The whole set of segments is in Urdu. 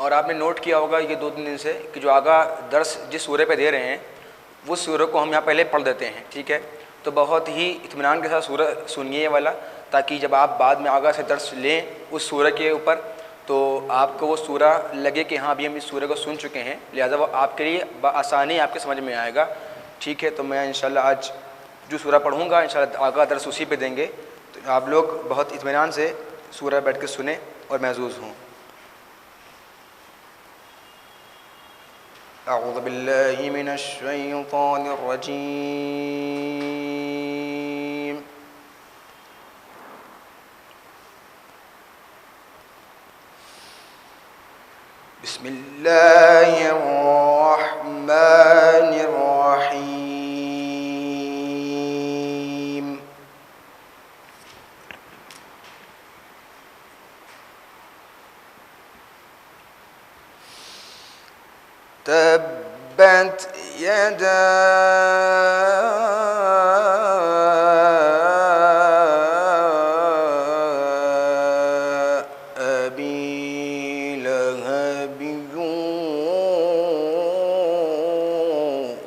اور آپ نے نوٹ کیا ہوگا یہ 2-3 دن سے کہ جو آگاہ درس جس سورے پہ دے رہے ہیں وہ سورہ کو ہم یہاں پہلے پڑھ دیتے ہیں، ٹھیک ہے؟ تو بہت ہی اطمینان کے ساتھ سورہ سنیے یہ والا، تاکہ جب آپ بعد میں آگاہ سے درس لیں اس سورہ کے اوپر تو آپ کو وہ سورہ لگے کہ ہاں ابھی ہم اس سورہ کو سن چکے ہیں، لہٰذا وہ آپ کے لیے بآسانی آپ کے سمجھ میں آئے گا، ٹھیک ہے؟ تو میں انشاءاللہ آج جو سورہ پڑھوں گا انشاءاللہ آگاہ درس اسی پہ دیں گے، تو آپ لوگ بہت اطمینان سے سورہ بیٹھ کے سنیں اور محظوظ ہوں۔ اعوذ باللہ من الشیطان الرجیم، بسم اللہ الرحمن الرحیم۔ تبت یدا ابی لہب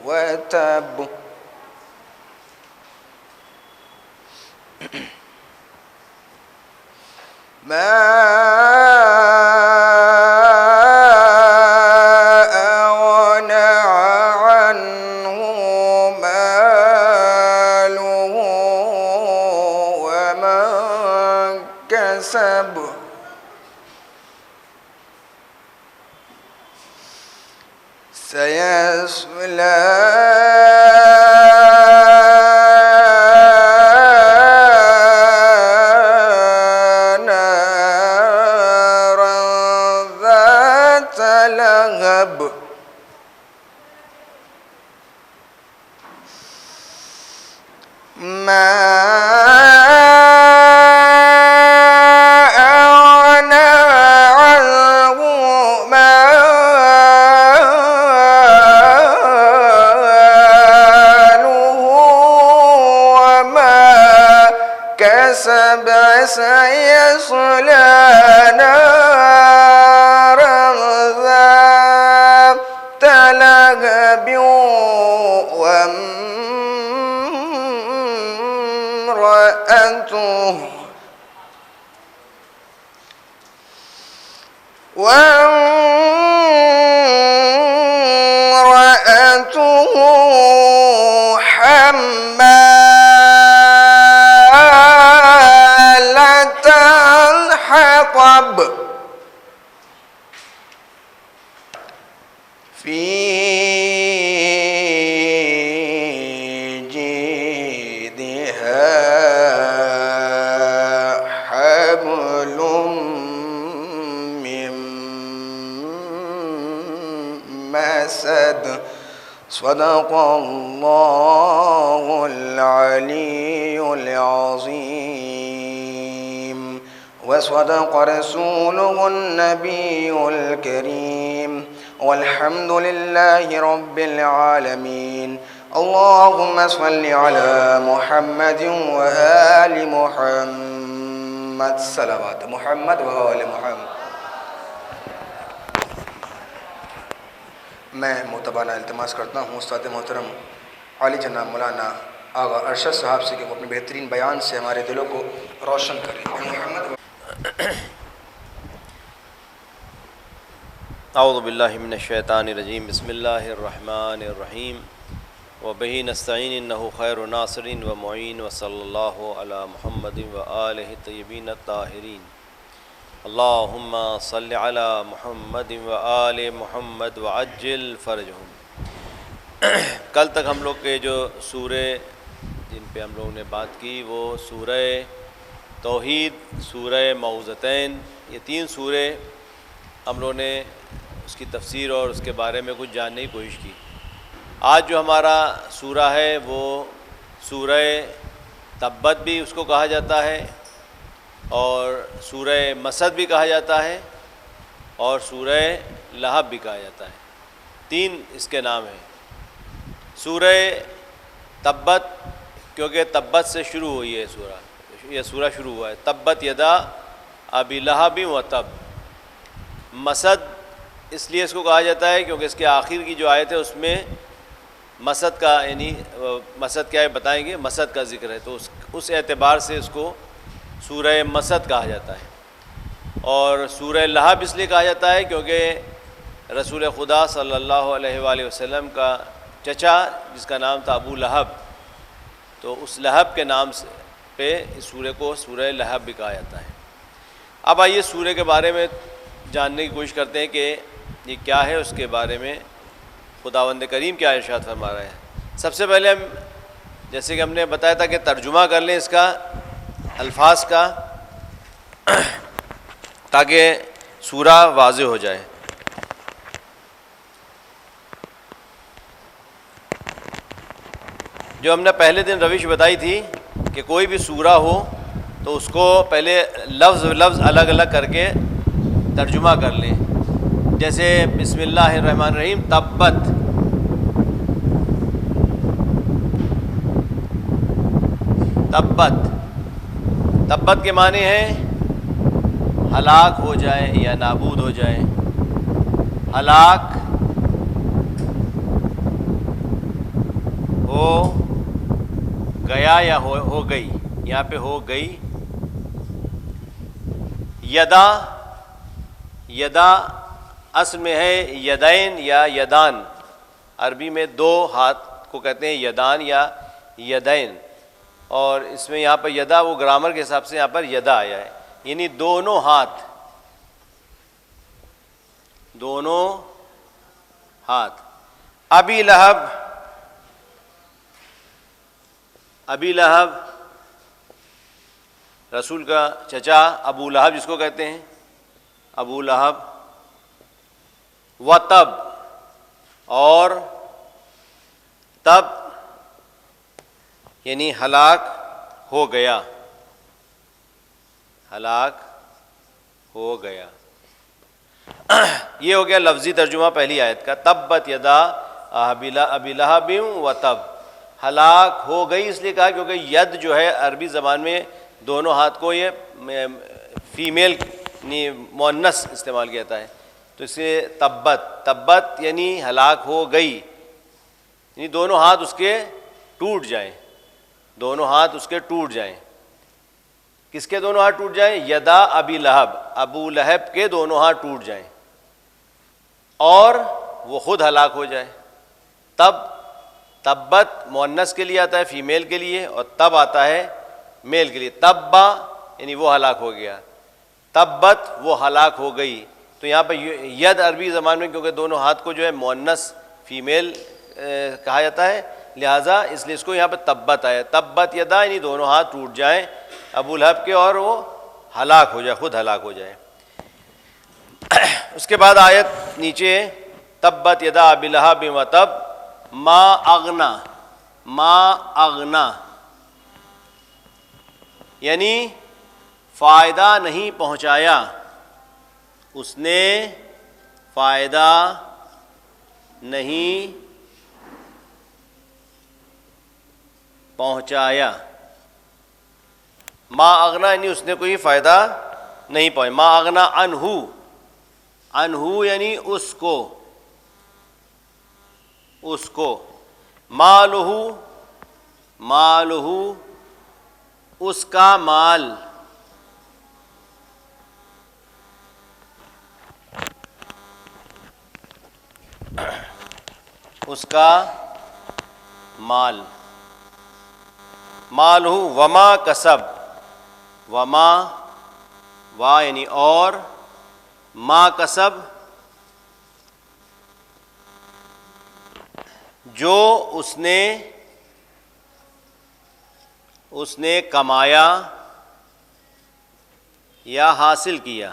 وتب، ما كسب سيصلى نارا ذات لهب، ما سيصلى نارا ذات لهب وامرأته حمالة الحطب في جيدها حبل من مسد، صدق الله العلي العظيم، وصدق رسوله النبي الكريم، والحمد لله رب العالمين۔ اللهم صل على محمد وآل محمد، صلوات محمد وآل محمد۔ میں معتبانہ التماس کرتا ہوں استاد محترم عالی جناب مولانا آغا ارشد صاحب سے کہ وہ اپنے بہترین بیان سے ہمارے دلوں کو روشن کریں۔ اعوذ باللہ من الشیطان الرجیم، بسم اللہ الرحمن الرحیم، وبہ نستعین انہ خیر ناصر و معین، وصلی اللہ علی محمد وآلہ الطیبین الطاہرین، اللہم صل علی محمد وآل محمد وعجل فرجہم۔ کل تک ہم لوگ کے جو سورے جن پہ ہم لوگوں نے بات کی وہ سورہ توحید، سورہ معوذتین، یہ 3 سورے ہم لوگوں نے اس کی تفسیر اور اس کے بارے میں کچھ جاننے کی کوشش کی۔ آج جو ہمارا سورہ ہے وہ سورہ تبت بھی اس کو کہا جاتا ہے، اور سورہ مسد بھی کہا جاتا ہے، اور سورہ لہب بھی کہا جاتا ہے۔ 3 اس کے نام ہیں۔ سورہ تبت کیونکہ تبت سے شروع ہوئی ہے یہ سورہ شروع ہوا ہے، تبت یدا ابی لہب و تب۔ مسد اس لیے اس کو کہا جاتا ہے کیونکہ اس کے آخر کی جو آیت ہے اس میں مسد کا یعنی مسد کیا ہے بتائیں گے، مسد کا ذکر ہے، تو اس اعتبار سے اس کو سورہ مسد کہا جاتا ہے۔ اور سورہ لہب اس لیے کہا جاتا ہے کیونکہ رسول خدا صلی اللہ علیہ وآلہ وسلم کا چچا جس کا نام تھا ابو لہب، تو اس لہب کے نام سے پہ اس سورہ کو سورہ لہب بھی کہا جاتا ہے۔ اب آئیے سورہ کے بارے میں جاننے کی کوشش کرتے ہیں کہ یہ کیا ہے، اس کے بارے میں خداوند کریم کیا ارشاد فرما رہا ہے۔ سب سے پہلے ہم جیسے کہ ہم نے بتایا تھا کہ ترجمہ کر لیں اس کا، الفاظ کا، تاکہ سورہ واضح ہو جائے۔ جو ہم نے پہلے دن روش بتائی تھی کہ کوئی بھی سورہ ہو تو اس کو پہلے لفظ الگ الگ کر کے ترجمہ کر لیں۔ جیسے بسم اللہ الرحمن الرحیم، تبت، تبت کے معنی ہیں ہلاک ہو جائے یا نابود ہو جائے، ہلاک ہو گیا یا ہو گئی، یہاں پہ ہو گئی۔ یدا اصل میں ہے یدین یا یدان، عربی میں دو ہاتھ کو کہتے ہیں یدان یا یدین، اور اس میں یہاں پر یدا وہ گرامر کے حساب سے یہاں پر یدا آیا ہے، یعنی دونوں ہاتھ، دونوں ہاتھ۔ ابی لہب، ابی لہب رسول کا چچا ابو لہب جس کو کہتے ہیں، ابو لہب۔ وتب، اور تب یعنی ہلاک ہو گیا، ہلاک ہو گیا۔ یہ ہو گیا لفظی ترجمہ پہلی آیت کا، تبت یدا ابی لہب وتب، ہلاک ہو گئی اس لیے کہا کیونکہ ید جو ہے عربی زبان میں دونوں ہاتھ کو یہ فیمیل مؤنث استعمال کیا جاتا ہے، تو اسے تبت یعنی ہلاک ہو گئی، یعنی دونوں ہاتھ اس کے ٹوٹ جائیں، دونوں ہاتھ اس کے ٹوٹ جائیں۔ کس کے دونوں ہاتھ ٹوٹ جائیں؟ یدا ابی لہب، ابو لہب کے دونوں ہاتھ ٹوٹ جائیں اور وہ خود ہلاک ہو جائے۔ تبت مؤنث کے لیے آتا ہے، فیمیل کے لیے، اور تب آتا ہے میل کے لیے۔ تبا یعنی وہ ہلاک ہو گیا، تبت وہ ہلاک ہو گئی۔ تو یہاں پہ ید عربی زبان میں کیونکہ دونوں ہاتھ کو جو ہے مؤنث فیمیل کہا جاتا ہے، لہٰذا اس لیے اس کو یہاں پہ تبت آیا، تبت یدا یعنی دونوں ہاتھ ٹوٹ جائیں ابو لہب کے اور وہ ہلاک ہو جائے، خود ہلاک ہو جائے۔ اس کے بعد آیت نیچے، تبت یدا ابی لہب وتب ما اغنا یعنی فائدہ نہیں پہنچایا، اس نے فائدہ نہیں پہنچایا۔ ما اغنا یعنی اس نے کوئی فائدہ نہیں پہنچایا۔ ما اغنا عنہ یعنی اس کو، مالہ اس کا مال، اس کا مال، مالہ وما کسب، وما وا یعنی اور، ما کسب جو اس نے کمایا یا حاصل کیا،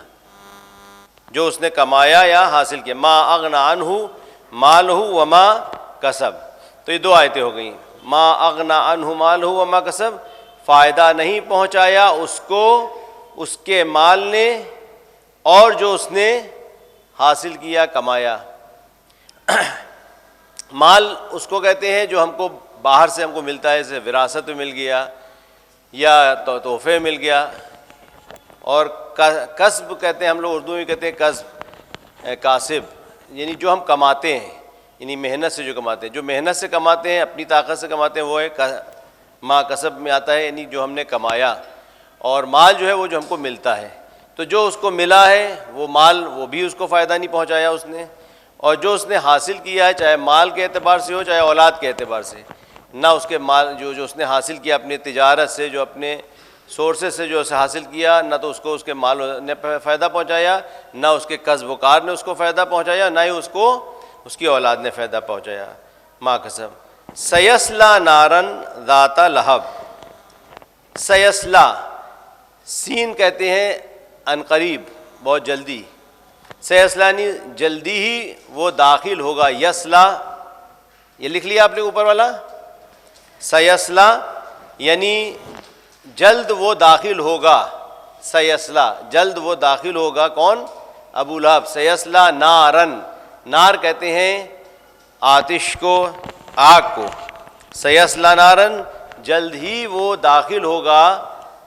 جو اس نے کمایا یا حاصل کیا۔ ما اغنا عنہ مالہ وما کسب، تو یہ دو آیتیں ہو گئیں۔ ما اغنا عنہ مالہ وما کسب، فائدہ نہیں پہنچایا اس کو اس کے مال نے اور جو اس نے حاصل کیا، کمایا۔ مال اس کو کہتے ہیں جو ہم کو باہر سے ہم کو ملتا ہے، جیسے وراثت میں مل گیا یا تحفے مل گیا، اور کسب کہتے ہیں ہم لوگ اردو میں کہتے ہیں کسب، کاسب، یعنی جو ہم کماتے ہیں، یعنی محنت سے جو کماتے ہیں، جو محنت سے کماتے ہیں، اپنی طاقت سے کماتے ہیں، وہ ہے ما کسب میں آتا ہے، یعنی جو ہم نے کمایا، اور مال جو ہے وہ جو ہم کو ملتا ہے. تو جو اس کو ملا ہے وہ مال، وہ بھی اس کو فائدہ نہیں پہنچایا اس نے، اور جو اس نے حاصل کیا ہے، چاہے مال کے اعتبار سے ہو چاہے اولاد کے اعتبار سے، نہ اس کے مال جو اس نے حاصل کیا اپنی تجارت سے، جو اپنے سورسز سے جو اسے حاصل کیا، نہ تو اس کو اس کے مال نے فائدہ پہنچایا، نہ اس کے کسب و کار نے اس کو فائدہ پہنچایا، نہ ہی اس کو اس کی اولاد نے فائدہ پہنچایا. ما کسب. سیصلی نارن ذات لہب. سیصلی، سین کہتے ہیں ان قریب، بہت جلدی. سیصلانی جلدی ہی وہ داخل ہوگا. یصلا، یہ لکھ لیا آپ نے اوپر والا. سیصلا یعنی جلد وہ داخل ہوگا. سیصلا جلد وہ داخل ہوگا. کون؟ ابو لہب. سیصلا نارن، نار کہتے ہیں آتش کو، آگ کو. سیصلا نارن، جلد ہی وہ داخل ہوگا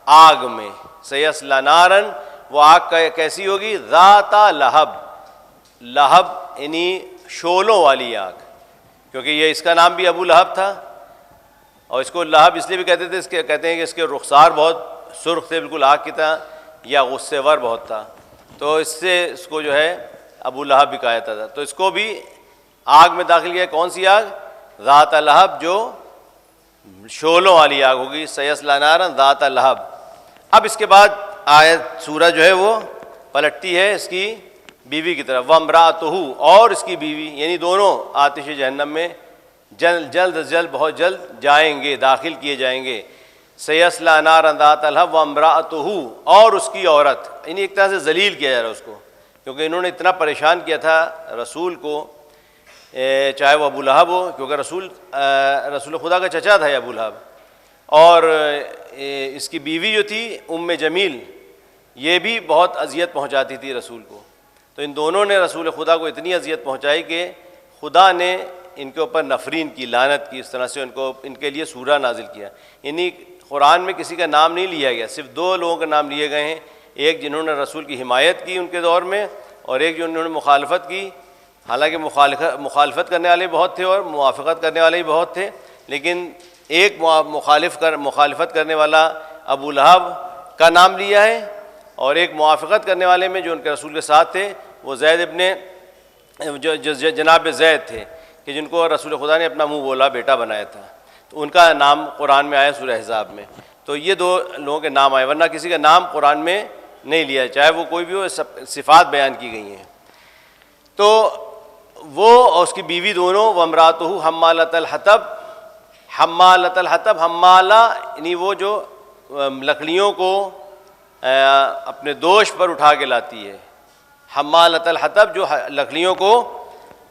آگ میں. سیصلا نارن، وہ آگ کیسی ہوگی؟ ذات لہب. لہب یعنی شعلوں والی آگ، کیونکہ یہ اس کا نام بھی ابو لہب تھا، اور اس کو لہب اس لیے بھی کہتے تھے، اس کے کہتے ہیں کہ اس کے رخسار بہت سرخ تھے، بالکل آگ کی طرح، یا غصے ور بہت تھا، تو اس سے اس کو جو ہے ابو لہب بھی کہا جاتا تھا. تو اس کو بھی آگ میں داخل کیا. کون سی آگ؟ ذات لہب، جو شعلوں والی آگ ہوگی. سیصلی نارا ذات لہب. اب اس کے بعد آیت سورہ جو ہے وہ پلٹتی ہے اس کی بیوی کی طرف. وامرأتہ، اور اس کی بیوی، یعنی دونوں آتش جہنم میں جلد بہت جلد جائیں گے، داخل کیے جائیں گے. سیصلی نارا ذات لہب وامرأتہ، اور اس کی عورت، یعنی ایک طرح سے ذلیل کیا جا رہا ہے اس کو، کیونکہ انہوں نے اتنا پریشان کیا تھا رسول کو، چاہے وہ ابو لہب ہو، کیونکہ رسول خدا کا چچا تھا ابو لہب، اور اس کی بیوی جو تھی ام جمیل، یہ بھی بہت اذیت پہنچاتی تھی رسول کو. تو ان دونوں نے رسول خدا کو اتنی اذیت پہنچائی کہ خدا نے ان کے اوپر نفرین کی، لعنت کی. اس طرح سے ان کے لیے سورہ نازل کیا. یعنی قرآن میں کسی کا نام نہیں لیا گیا، صرف دو لوگوں کے نام لیے گئے ہیں. ایک جنہوں نے رسول کی حمایت کی ان کے دور میں، اور ایک جنہوں نے مخالفت کی. حالانکہ مخالفت کرنے والے بہت تھے اور موافقت کرنے والے بھی بہت تھے، لیکن ایک مخالفت کرنے والا ابو لہب کا نام لیا ہے، اور ایک موافقت کرنے والے میں جو ان کے رسول کے ساتھ تھے وہ زید جناب زید تھے، کہ جن کو رسول خدا نے اپنا منہ بولا بیٹا بنایا تھا. تو ان کا نام قرآن میں آیا سورہ احزاب میں. تو یہ دو لوگوں کے نام آئے، ورنہ کسی کا نام قرآن میں نہیں لیا، چاہے وہ کوئی بھی ہو. صفات بیان کی گئی ہیں. تو وہ اور اس کی بیوی دونوں. وامرأتہ حمالۃ الحطب. حمالۃ الحطب، حمالہ یعنی وہ جو لکڑیوں کو اپنے دوش پر اٹھا کے لاتی ہے. حمالۃ الحطب، جو لکڑیوں کو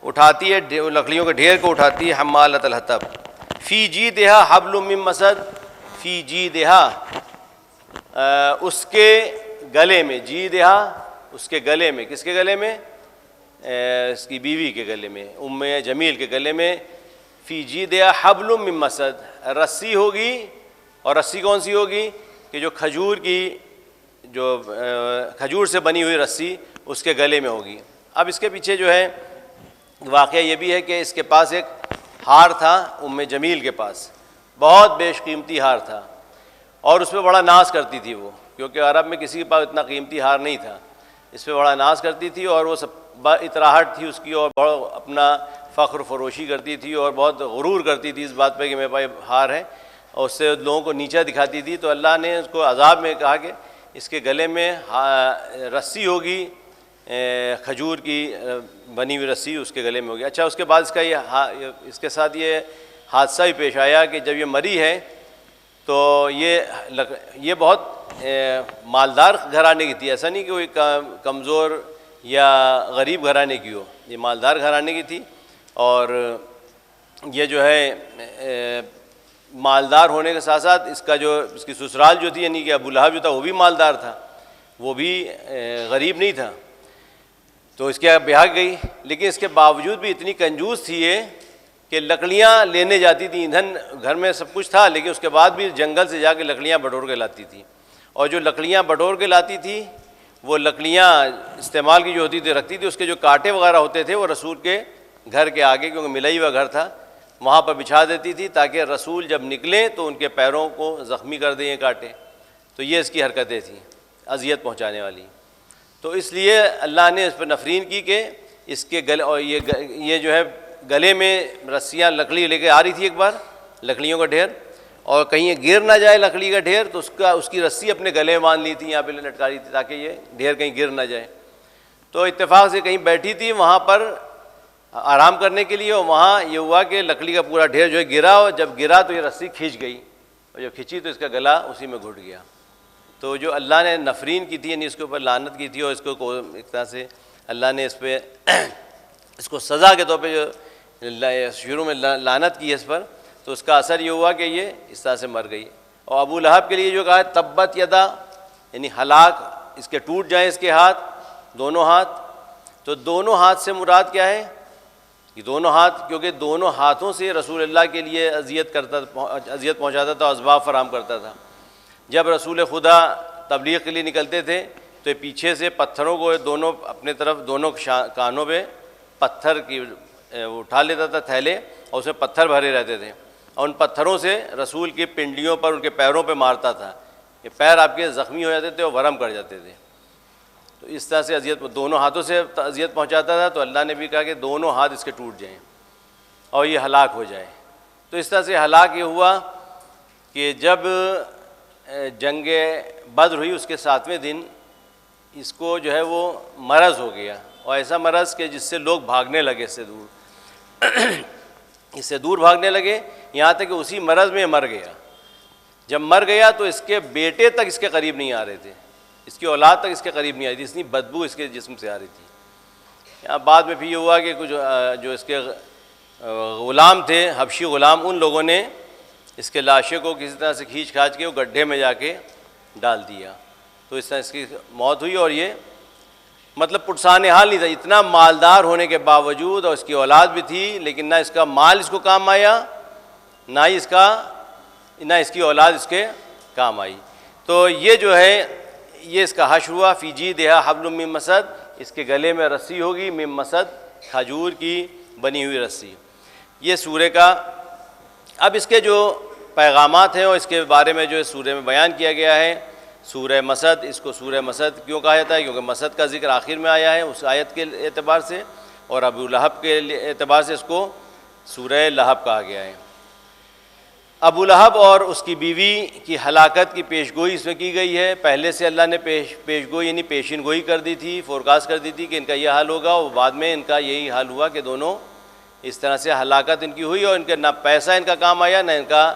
اٹھاتی ہے، لکڑیوں کے ڈھیر کو اٹھاتی ہے. حمالۃ الحطب. فی جیدہا حبل من مسد. فی جیدہا، اس کے گلے میں. جیدہا، اس کے گلے میں. کس کے گلے میں؟ اس کی بیوی کے گلے میں، ام جمیل کے گلے میں. فی جیدہا حبل من مسد، رسی ہوگی. اور رسی کون سی ہوگی؟ کہ جو کھجور سے بنی ہوئی رسی اس کے گلے میں ہوگی. اب اس کے پیچھے جو ہے واقعہ یہ بھی ہے کہ اس کے پاس ایک ہار تھا، ام جمیل کے پاس بہت بیش قیمتی ہار تھا، اور اس پہ بڑا ناز کرتی تھی وہ، کیونکہ عرب میں کسی کے پاس اتنا قیمتی ہار نہیں تھا. اس پہ بڑا ناز کرتی تھی، اور وہ سب اطراحٹ تھی اس کی، اور بہت اپنا فخر فروشی کرتی تھی، اور بہت غرور کرتی تھی اس بات پہ کہ میرے پاس ہار ہے، اور اس سے لوگوں کو نیچا دکھاتی تھی. تو اللہ نے اس کو عذاب میں کہا کہ اس کے گلے میں رسی ہوگی، کھجور کی بنی ہوئی رسی اس کے گلے میں ہوگی. اچھا، اس کے بعد اس کے ساتھ یہ حادثہ بھی پیش آیا کہ جب یہ مری ہے تو یہ بہت مالدار گھرانے کی تھی. ایسا نہیں کہ کوئی کمزور یا غریب گھرانے کی ہو، یہ مالدار گھرانے کی تھی. اور یہ جو ہے مالدار ہونے کے ساتھ ساتھ اس کی سسرال جو تھی، یعنی کہ ابو لہب جو تھا وہ بھی مالدار تھا، وہ بھی غریب نہیں تھا. تو اس کے بیاہ گئی، لیکن اس کے باوجود بھی اتنی کنجوس تھی یہ کہ لکڑیاں لینے جاتی تھی. ایندھن گھر میں سب کچھ تھا، لیکن اس کے بعد بھی جنگل سے جا کے لکڑیاں بٹور کے لاتی تھی. اور جو لکڑیاں بٹور کے لاتی تھی وہ لکڑیاں استعمال کی جو ہوتی تھی رکھتی تھی، اس کے جو کانٹے وغیرہ ہوتے تھے وہ رسول کے گھر کے آگے، کیونکہ ملا ہی ہوا گھر تھا، وہاں پر بچھا دیتی تھی تاکہ رسول جب نکلیں تو ان کے پیروں کو زخمی کر دیں یہ کانٹے. تو یہ اس کی حرکتیں تھیں اذیت پہنچانے والی. تو اس لیے اللہ نے اس پر نفرین کی کہ اس کے گلے، اور یہ جو ہے گلے میں رسیاں لکڑی لے کے آ رہی تھی ایک بار، لکڑیوں کا ڈھیر، اور کہیں یہ گر نہ جائے لکڑی کا ڈھیر، تو اس کی رسی اپنے گلے میں باندھ لی تھی، یہاں پہ لٹکا رہی تھی تاکہ یہ ڈھیر کہیں گر نہ جائے. تو اتفاق سے کہیں بیٹھی تھی وہاں پر آرام کرنے کے لیے، اور وہاں یہ ہوا کہ لکڑی کا پورا ڈھیر جو ہے گرا، اور جب گرا تو یہ رسی کھینچ گئی، اور جب کھینچی تو اس کا گلا اسی میں گھٹ گیا. تو جو اللہ نے نفرین کی تھی، یعنی اس کے اوپر لعنت کی تھی، اور اس کو ایک طرح سے اللہ نے اس پہ اس کو سزا کے طور پہ جو شروع میں لعنت کی ہے اس پر، تو اس کا اثر یہ ہوا کہ یہ اس طرح سے مر گئی. اور ابو لہب کے لیے جو کہا ہے تبت یدا، یعنی ہلاک، اس کے ٹوٹ جائیں اس کے ہاتھ، دونوں ہاتھ. تو دونوں ہاتھ سے مراد کیا ہے؟ یہ دونوں ہاتھ، کیونکہ دونوں ہاتھوں سے رسول اللہ کے لیے اذیت پہنچاتا تھا، اسباب فراہم کرتا تھا. جب رسول خدا تبلیغ کے لیے نکلتے تھے تو پیچھے سے پتھروں کو دونوں اپنے طرف، دونوں کانوں پہ پتھر کی اٹھا لیتا تھا تھیلے، اور اس میں پتھر بھرے رہتے تھے، اور ان پتھروں سے رسول کی پنڈلیوں پر، ان کے پیروں پہ مارتا تھا. یہ پیر آپ کے زخمی ہو جاتے تھے اور ورم کر جاتے تھے. تو اس طرح سے اذیت، دونوں ہاتھوں سے اذیت پہنچاتا تھا. تو اللہ نے بھی کہا کہ دونوں ہاتھ اس کے ٹوٹ جائیں اور یہ ہلاک ہو جائے. تو اس طرح سے ہلاک یہ ہوا کہ جب جنگ بدر ہوئی اس کے 7ویں دن اس کو جو ہے وہ مرض ہو گیا، اور ایسا مرض کہ جس سے لوگ بھاگنے لگے اس سے دور اس سے دور بھاگنے لگے، یہاں تک کہ اسی مرض میں مر گیا. جب مر گیا تو اس کے بیٹے تک اس کے قریب نہیں آ رہے تھے، اس کی اولاد تک اس کے قریب نہیں آئی تھی، اتنی بدبو اس کے جسم سے آ رہی تھی. یہاں بعد میں پھر یہ ہوا کہ کچھ جو اس کے غلام تھے، حبشی غلام، ان لوگوں نے اس کے لاشے کو کسی طرح سے کھینچ کھانچ کے وہ گڈھے میں جا کے ڈال دیا. تو اس طرح اس کی موت ہوئی. اور یہ مطلب پرسان حال نہیں تھا، اتنا مالدار ہونے کے باوجود، اور اس کی اولاد بھی تھی، لیکن نہ اس کا مال اس کو کام آیا، نہ اس کی اولاد اس کے کام آئی. تو یہ جو ہے یہ اس کا حشر ہوا. فی جیدہا حبل من مسد، اس کے گلے میں رسی ہوگی، من مسد، کھجور کی بنی ہوئی رسی. یہ سورہ کا اب اس کے جو پیغامات ہیں اور اس کے بارے میں جو سورہ میں بیان کیا گیا ہے. سورہ مسد، اس کو سورہ مسد کیوں کہا جاتا ہے؟ کیونکہ مسد کا ذکر آخر میں آیا ہے اس آیت کے اعتبار سے، اور ابو لہب کے اعتبار سے اس کو سورہ لہب کہا گیا ہے. ابو لہب اور اس کی بیوی کی ہلاکت کی پیشگوئی اس میں کی گئی ہے. پہلے سے اللہ نے پیشگوئی یعنی پیشین گوئی کر دی تھی، فورکاسٹ کر دی تھی کہ ان کا یہ حال ہوگا، اور بعد میں ان کا یہی حال ہوا کہ دونوں اس طرح سے ہلاکت ان کی ہوئی، اور ان کے نہ پیسہ ان کا کام آیا، نہ ان کا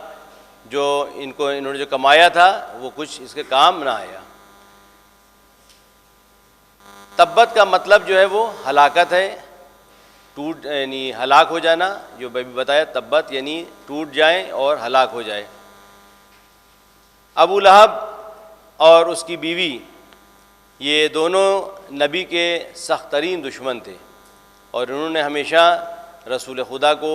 جو انہوں نے جو کمایا تھا وہ کچھ اس کے کام نہ آیا. تبت کا مطلب جو ہے وہ ہلاکت ہے، ٹوٹ یعنی ہلاک ہو جانا. جو بھی بتایا تبت یعنی ٹوٹ جائیں اور ہلاک ہو جائے. ابو لہب اور اس کی بیوی یہ دونوں نبی کے سخت ترین دشمن تھے، اور انہوں نے ہمیشہ رسول خدا کو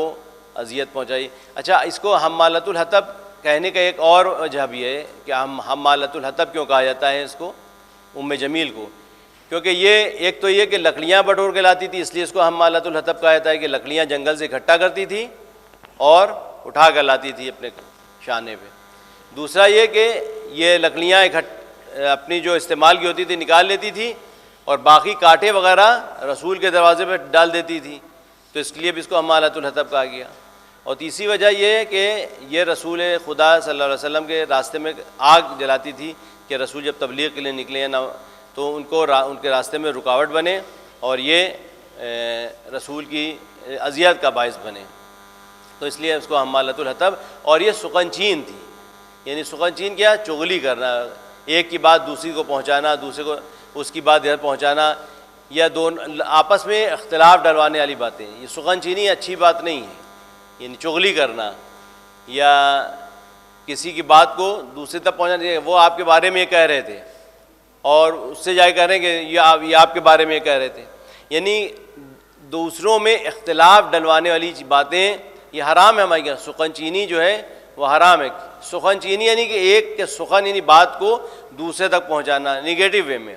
اذیت پہنچائی. اچھا، اس کو حمالۃ الحطب کہنے کا ایک اور وجہ بھی ہے کہ حمالۃ الحطب کیوں کہا جاتا ہے اس کو، ام جمیل کو؟ کیونکہ یہ ایک تو یہ کہ لکڑیاں بٹور کے لاتی تھی، اس لیے اس کو حمالۃ الحطب کہا جاتا ہے کہ لکڑیاں جنگل سے اکٹھا کرتی تھی اور اٹھا کر لاتی تھی اپنے شانے پہ. دوسرا یہ کہ یہ لکڑیاں اپنی جو استعمال کی ہوتی تھی نکال لیتی تھی، اور باقی کانٹے وغیرہ رسول کے دروازے پہ ڈال دیتی تھی، تو اس لیے بھی اس کو حمالۃ الحطب کہا گیا. اور تیسری وجہ یہ ہے کہ یہ رسول خدا صلی اللہ علیہ وسلم کے راستے میں آگ جلاتی تھی کہ رسول جب تبلیغ کے لیے نکلے نا تو ان کے راستے میں رکاوٹ بنے، اور یہ رسول کی اذیت کا باعث بنے. تو اس لیے اس کو حمالۃ الحطب. اور یہ سخنچین تھی، یعنی سخنچین کیا؟ چغلی کرنا، ایک کی بات دوسری کو پہنچانا، دوسرے کو اس کی بات ادھر پہنچانا، یا دونوں آپس میں اختلاف ڈلوانے والی باتیں. یہ سخنچینی اچھی بات نہیں ہے، یعنی چغلی کرنا یا کسی کی بات کو دوسرے تک پہنچانا. وہ آپ کے بارے میں یہ کہہ رہے تھے اور اس سے جا کے کہہ رہے ہیں کہ یہ آپ کے بارے میں یہ کہہ رہے تھے، یعنی دوسروں میں اختلاف ڈلوانے والی باتیں یہ حرام ہے ہمارے یہاں. سخن چینی جو ہے وہ حرام ہے. سخن چینی یعنی کہ ایک کے سخن یعنی بات کو دوسرے تک پہنچانا نگیٹو وے میں.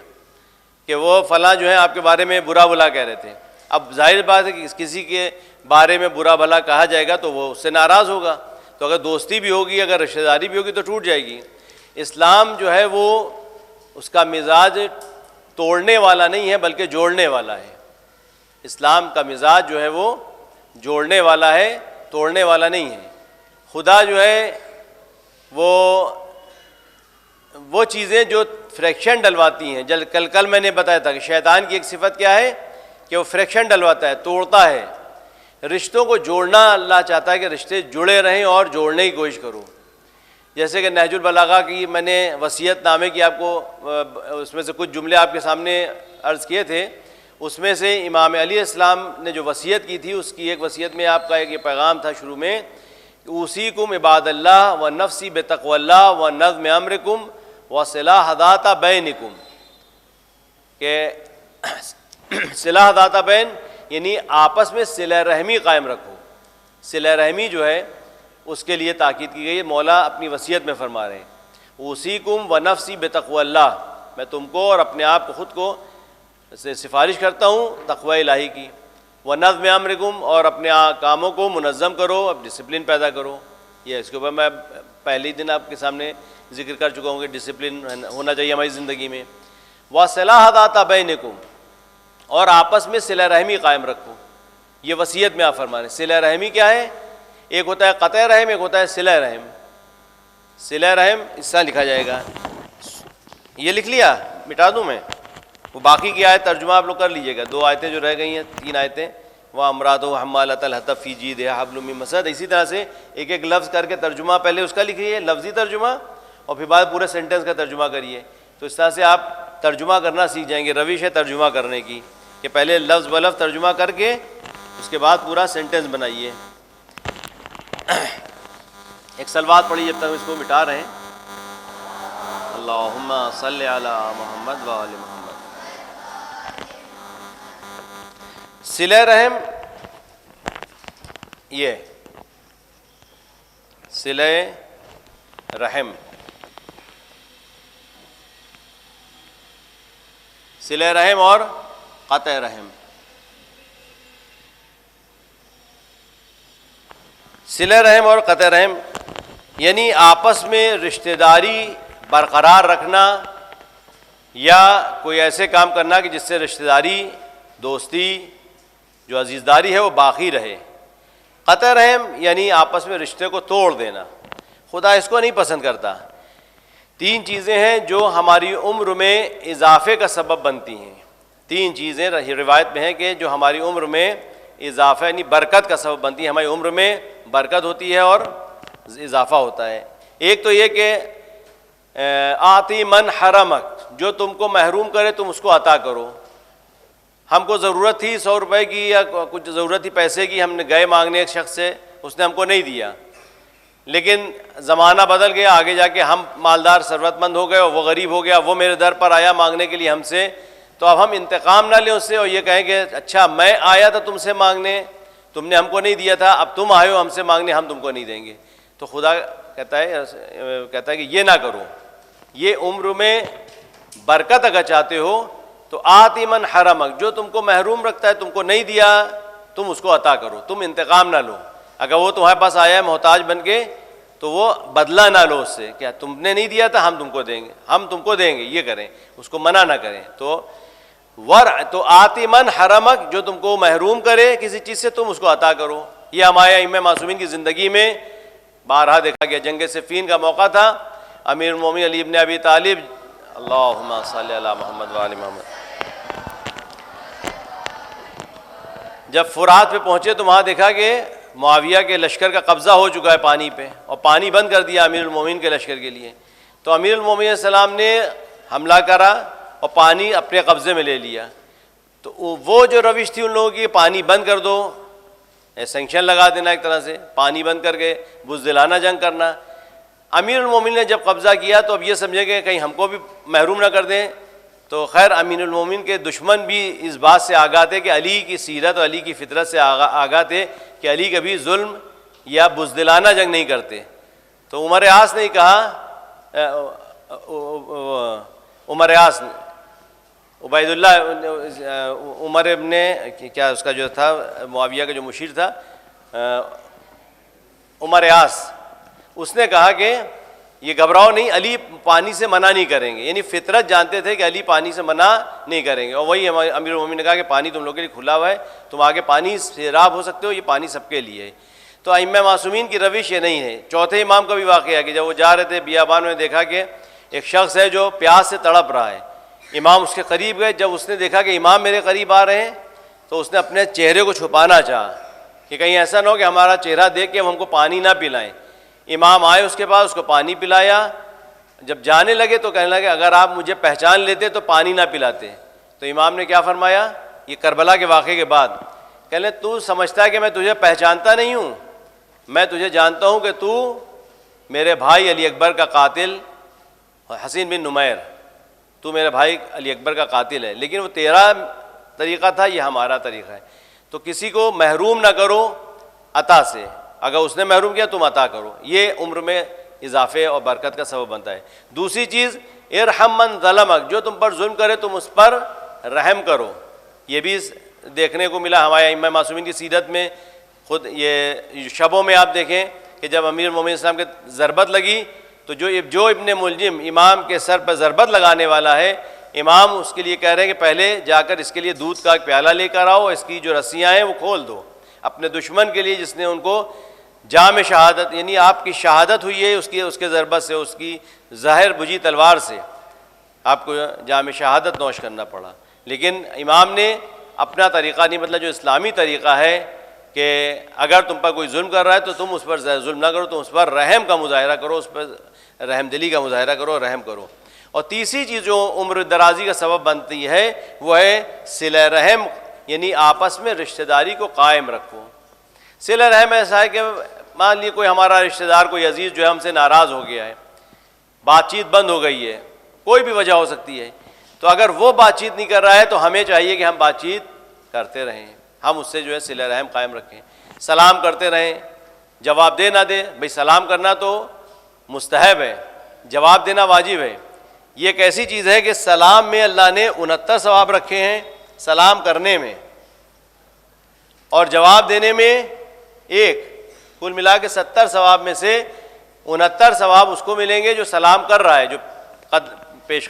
کہ وہ فلاں جو ہے آپ کے بارے میں برا بھلا کہہ رہے تھے. اب ظاہر بات ہے کہ کسی کے بارے میں برا بھلا کہا جائے گا تو وہ اس سے ناراض ہوگا. تو اگر دوستی بھی ہوگی, اگر رشتہ داری بھی ہوگی تو ٹوٹ جائے گی. اسلام جو ہے وہ اس کا مزاج توڑنے والا نہیں ہے بلکہ جوڑنے والا ہے. اسلام کا مزاج جو ہے وہ جوڑنے والا ہے, توڑنے والا نہیں ہے. خدا جو ہے وہ چیزیں جو فریکشن ڈلواتی ہیں, کل میں نے بتایا تھا کہ شیطان کی ایک صفت کیا ہے کہ وہ فریکشن ڈلواتا ہے, توڑتا ہے. رشتوں کو جوڑنا اللہ چاہتا ہے کہ رشتے جڑے رہیں اور جوڑنے کی کوشش کرو. جیسے کہ نہج البلاغہ کی میں نے وصیت نامے کی آپ کو اس میں سے کچھ جملے آپ کے سامنے عرض کیے تھے. اس میں سے امام علیہ السلام نے جو وصیت کی تھی اس کی ایک وصیت میں آپ کا ایک یہ پیغام تھا شروع میں, اوصیکم عباد اللہ و نفسی بتقوی اللہ و نظم امرکم و صلاح ذات بینکم, کہ صلاح ذات بین یعنی آپس میں صلہ رحمی قائم رکھو. صلہ رحمی جو ہے اس کے لیے تاکید کی گئی ہے. مولا اپنی وصیت میں فرما رہے ہیں اوصیکم و نفسی بتقوی اللہ, میں تم کو اور اپنے آپ کو خود کو سے سفارش کرتا ہوں تقوی الہی کی. و نظم امرکم, اور اپنے کاموں کو منظم کرو, اب ڈسپلن پیدا کرو. یہ اس کے اوپر میں پہلے ہی دن آپ کے سامنے ذکر کر چکا ہوں کہ ڈسپلن ہونا چاہیے ہماری زندگی میں. وصلاح ذات بینکم, اور آپس میں صلہ رحمی قائم رکھو. یہ وصیت میں آپ فرما رہے ہیں. صلہ رحمی کیا ہے؟ ایک ہوتا ہے قطع رحم, ایک ہوتا ہے صلہ رحم. صلہ رحم اس طرح لکھا جائے گا, یہ لکھ لیا, مٹا دوں میں, وہ باقی کی آیت ترجمہ آپ لوگ کر لیجئے گا. 2 آیتیں جو رہ گئی ہیں, 3 آیتیں, وہ امراۃ و حمالۃ الحطب فی جیدہا حبل من مسد. اسی طرح سے ایک ایک لفظ کر کے ترجمہ پہلے اس کا لکھیے, لفظی ترجمہ, اور پھر بعد پورے سینٹنس کا ترجمہ کریے. تو اس طرح سے آپ ترجمہ کرنا سیکھ جائیں گے. روش ہے ترجمہ کرنے کی کہ پہلے لفظ بلفظ ترجمہ کر کے اس کے بعد پورا سینٹنس بنائیے. ایک صلوات پڑھیے جب تک ہم اس کو مٹا رہے ہیں. اللہم صلی علی محمد و آل محمد. صلہ رحم, یہ صلہ رحم, صلہ رحم اور قطع رحم. صلہ رحم اور قطع رحم یعنی آپس میں رشتہ داری برقرار رکھنا یا کوئی ایسے کام کرنا کہ جس سے رشتہ داری, دوستی, جو عزیزداری ہے وہ باقی رہے. قطع رحم یعنی آپس میں رشتے کو توڑ دینا. خدا اس کو نہیں پسند کرتا. 3 چیزیں ہیں جو ہماری عمر میں اضافے کا سبب بنتی ہیں. 3 چیزیں روایت میں ہیں کہ جو ہماری عمر میں اضافہ یعنی برکت کا سبب بنتی ہے. ہماری عمر میں برکت ہوتی ہے اور اضافہ ہوتا ہے. ایک تو یہ کہ آتی من حرمک, جو تم کو محروم کرے تم اس کو عطا کرو. ہم کو ضرورت تھی 100 روپے کی یا کچھ ضرورت تھی پیسے کی, ہم نے گئے مانگنے ایک شخص سے, اس نے ہم کو نہیں دیا. لیکن زمانہ بدل گیا, آگے جا کے ہم مالدار ثروت مند ہو گئے اور وہ غریب ہو گیا, وہ میرے در پر آیا مانگنے کے لیے ہم سے. تو اب ہم انتقام نہ لیں اس سے اور یہ کہیں کہ اچھا میں آیا تھا تم سے مانگنے, تم نے ہم کو نہیں دیا تھا, اب تم آئے ہو ہم سے مانگنے, ہم تم کو نہیں دیں گے. تو خدا کہتا ہے کہ یہ نہ کرو. یہ عمر میں برکت اگر چاہتے ہو تو آتی من حرمک, جو تم کو محروم رکھتا ہے, تم کو نہیں دیا, تم اس کو عطا کرو. تم انتقام نہ لو. اگر وہ تمہارے پاس آیا ہے محتاج بن کے تو وہ بدلہ نہ لو اس سے, کیا تم نے نہیں دیا تھا ہم تم کو دیں گے, ہم تم کو دیں گے, یہ کریں, اس کو منع نہ کریں. تو آتی من حرمک, جو تم کو محروم کرے کسی چیز سے تم اس کو عطا کرو. یہ ہمارے ائمہ معصومین کی زندگی میں بارہا دیکھا گیا. جنگ صفین کا موقع تھا, امیر المومنین علی ابن ابی طالب, اللہم صلی علی محمد و آل محمد, جب فرات پہ پہنچے تو وہاں دیکھا کہ معاویہ کے لشکر کا قبضہ ہو چکا ہے پانی پہ, اور پانی بند کر دیا امیر المومنین کے لشکر کے لیے. تو امیر المومنین علیہ السلام نے حملہ کرا اور پانی اپنے قبضے میں لے لیا. تو وہ جو روش تھی ان لوگوں کی, پانی بند کر دو, سینکشن لگا دینا, ایک طرح سے پانی بند کر کے بزدلانہ جنگ کرنا. امیر المومنین نے جب قبضہ کیا تو اب یہ سمجھے کہ کہیں ہم کو بھی محروم نہ کر دیں. تو خیر امیر المومنین کے دشمن بھی اس بات سے آگاہ تھے کہ علی کی سیرت اور علی کی فطرت سے آگاہ تھے کہ علی کبھی ظلم یا بزدلانہ جنگ نہیں کرتے. تو عمر عاص نے کہا, عمر عاص عبید اللہ عمر ابن کیا اس کا جو تھا معاویہ کا جو مشیر تھا عمر عاص، اس نے کہا کہ یہ گھبراؤ نہیں، علی پانی سے منع نہیں کریں گے، یعنی فطرت جانتے تھے کہ علی پانی سے منع نہیں کریں گے، اور وہی امیر المومنین نے کہا کہ پانی تم لوگوں کے لیے کھلا ہوا ہے، تم آگے پانی سیراب ہو سکتے ہو، یہ پانی سب کے لیے ہے۔ تو ائمہ معصومین کی روش یہ نہیں ہے۔ چوتھے امام کا بھی واقعہ ہے کہ جب وہ جا رہے تھے بیابان میں، دیکھا کہ ایک شخص ہے جو پیاس سے تڑپ رہا ہے، امام اس کے قریب گئے، جب اس نے دیکھا کہ امام میرے قریب آ رہے ہیں تو اس نے اپنے چہرے کو چھپانا چاہا کہ کہیں ایسا نہ ہو کہ ہمارا چہرہ دیکھ کے ہم کو پانی نہ پلائیں۔ امام آئے اس کے پاس، اس کو پانی پلایا، جب جانے لگے تو کہنے لگے اگر آپ مجھے پہچان لیتے تو پانی نہ پلاتے۔ تو امام نے کیا فرمایا، یہ کربلا کے واقعے کے بعد، کہنے تو سمجھتا ہے کہ میں تجھے پہچانتا نہیں ہوں، میں تجھے جانتا ہوں کہ تو میرے بھائی علی اکبر کا قاتل حسین بن نمیر، تو میرے بھائی علی اکبر کا قاتل ہے، لیکن وہ تیرا طریقہ تھا، یہ ہمارا طریقہ ہے۔ تو کسی کو محروم نہ کرو عطا سے، اگر اس نے محروم کیا تم عطا کرو، یہ عمر میں اضافے اور برکت کا سبب بنتا ہے۔ دوسری چیز، ارحم من ظلمک، جو تم پر ظلم کرے تم اس پر رحم کرو۔ یہ بھی دیکھنے کو ملا ہمارے ائمہ معصومین کی سیرت میں، خود یہ شبوں میں آپ دیکھیں کہ جب امیر المومنین السلام کے ضربت لگی تو جو ابن ملجم امام کے سر پر ضربت لگانے والا ہے، امام اس کے لیے کہہ رہے ہیں کہ پہلے جا کر اس کے لیے دودھ کا ایک پیالہ لے کر آؤ، اس کی جو رسیاں ہیں وہ کھول دو، اپنے دشمن کے لیے جس نے ان کو جام شہادت، یعنی آپ کی شہادت ہوئی ہے اس کے ضربت سے، اس کی زہر بجھی تلوار سے آپ کو جام شہادت نوش کرنا پڑا۔ لیکن امام نے اپنا طریقہ نہیں بدلا، جو اسلامی طریقہ ہے کہ اگر تم پر کوئی ظلم کر رہا ہے تو تم اس پر ظلم نہ کرو، تم اس پر رحم کا مظاہرہ کرو، اس پر رحم دلی کا مظاہرہ کرو، رحم کرو۔ اور تیسری چیز جو عمر درازی کا سبب بنتی ہے وہ ہے صلہ رحم، یعنی آپس میں رشتہ داری کو قائم رکھو۔ صلہ رحم ایسا ہے کہ مان لیے کوئی ہمارا رشتہ دار، کوئی عزیز جو ہے ہم سے ناراض ہو گیا ہے، بات چیت بند ہو گئی ہے، کوئی بھی وجہ ہو سکتی ہے، تو اگر وہ بات چیت نہیں کر رہا ہے تو ہمیں چاہیے کہ ہم بات چیت کرتے رہیں، ہم اس سے جو ہے صلہ رحم قائم رکھیں، سلام کرتے رہیں، جواب دے نہ دے، بھئی سلام کرنا تو مستحب ہے، جواب دینا واجب ہے۔ یہ ایک ایسی چیز ہے کہ سلام میں اللہ نے 69 ثواب رکھے ہیں، سلام کرنے میں اور جواب دینے میں ایک، کل ملا کے 70 ثواب میں سے 69 ثواب اس کو ملیں گے جو سلام کر رہا ہے، جو پیش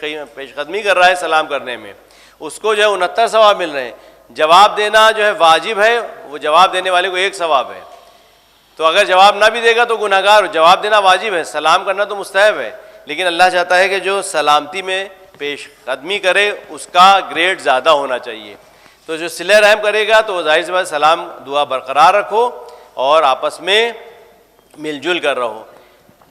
قدمی کر رہا ہے سلام کرنے میں، اس کو جو ہے 69 ثواب مل رہے ہیں۔ جواب دینا جو ہے واجب ہے، وہ جواب دینے والے کو ایک ثواب ہے، تو اگر جواب نہ بھی دے گا تو گناہگار، جواب دینا واجب ہے، سلام کرنا تو مستحب ہے، لیکن اللہ چاہتا ہے کہ جو سلامتی میں پیش قدمی کرے اس کا گریڈ زیادہ ہونا چاہیے۔ تو جو صلہ رحم کرے گا تو ظاہر سی بات سلام دعا برقرار رکھو اور آپس میں مل جل کر رہو۔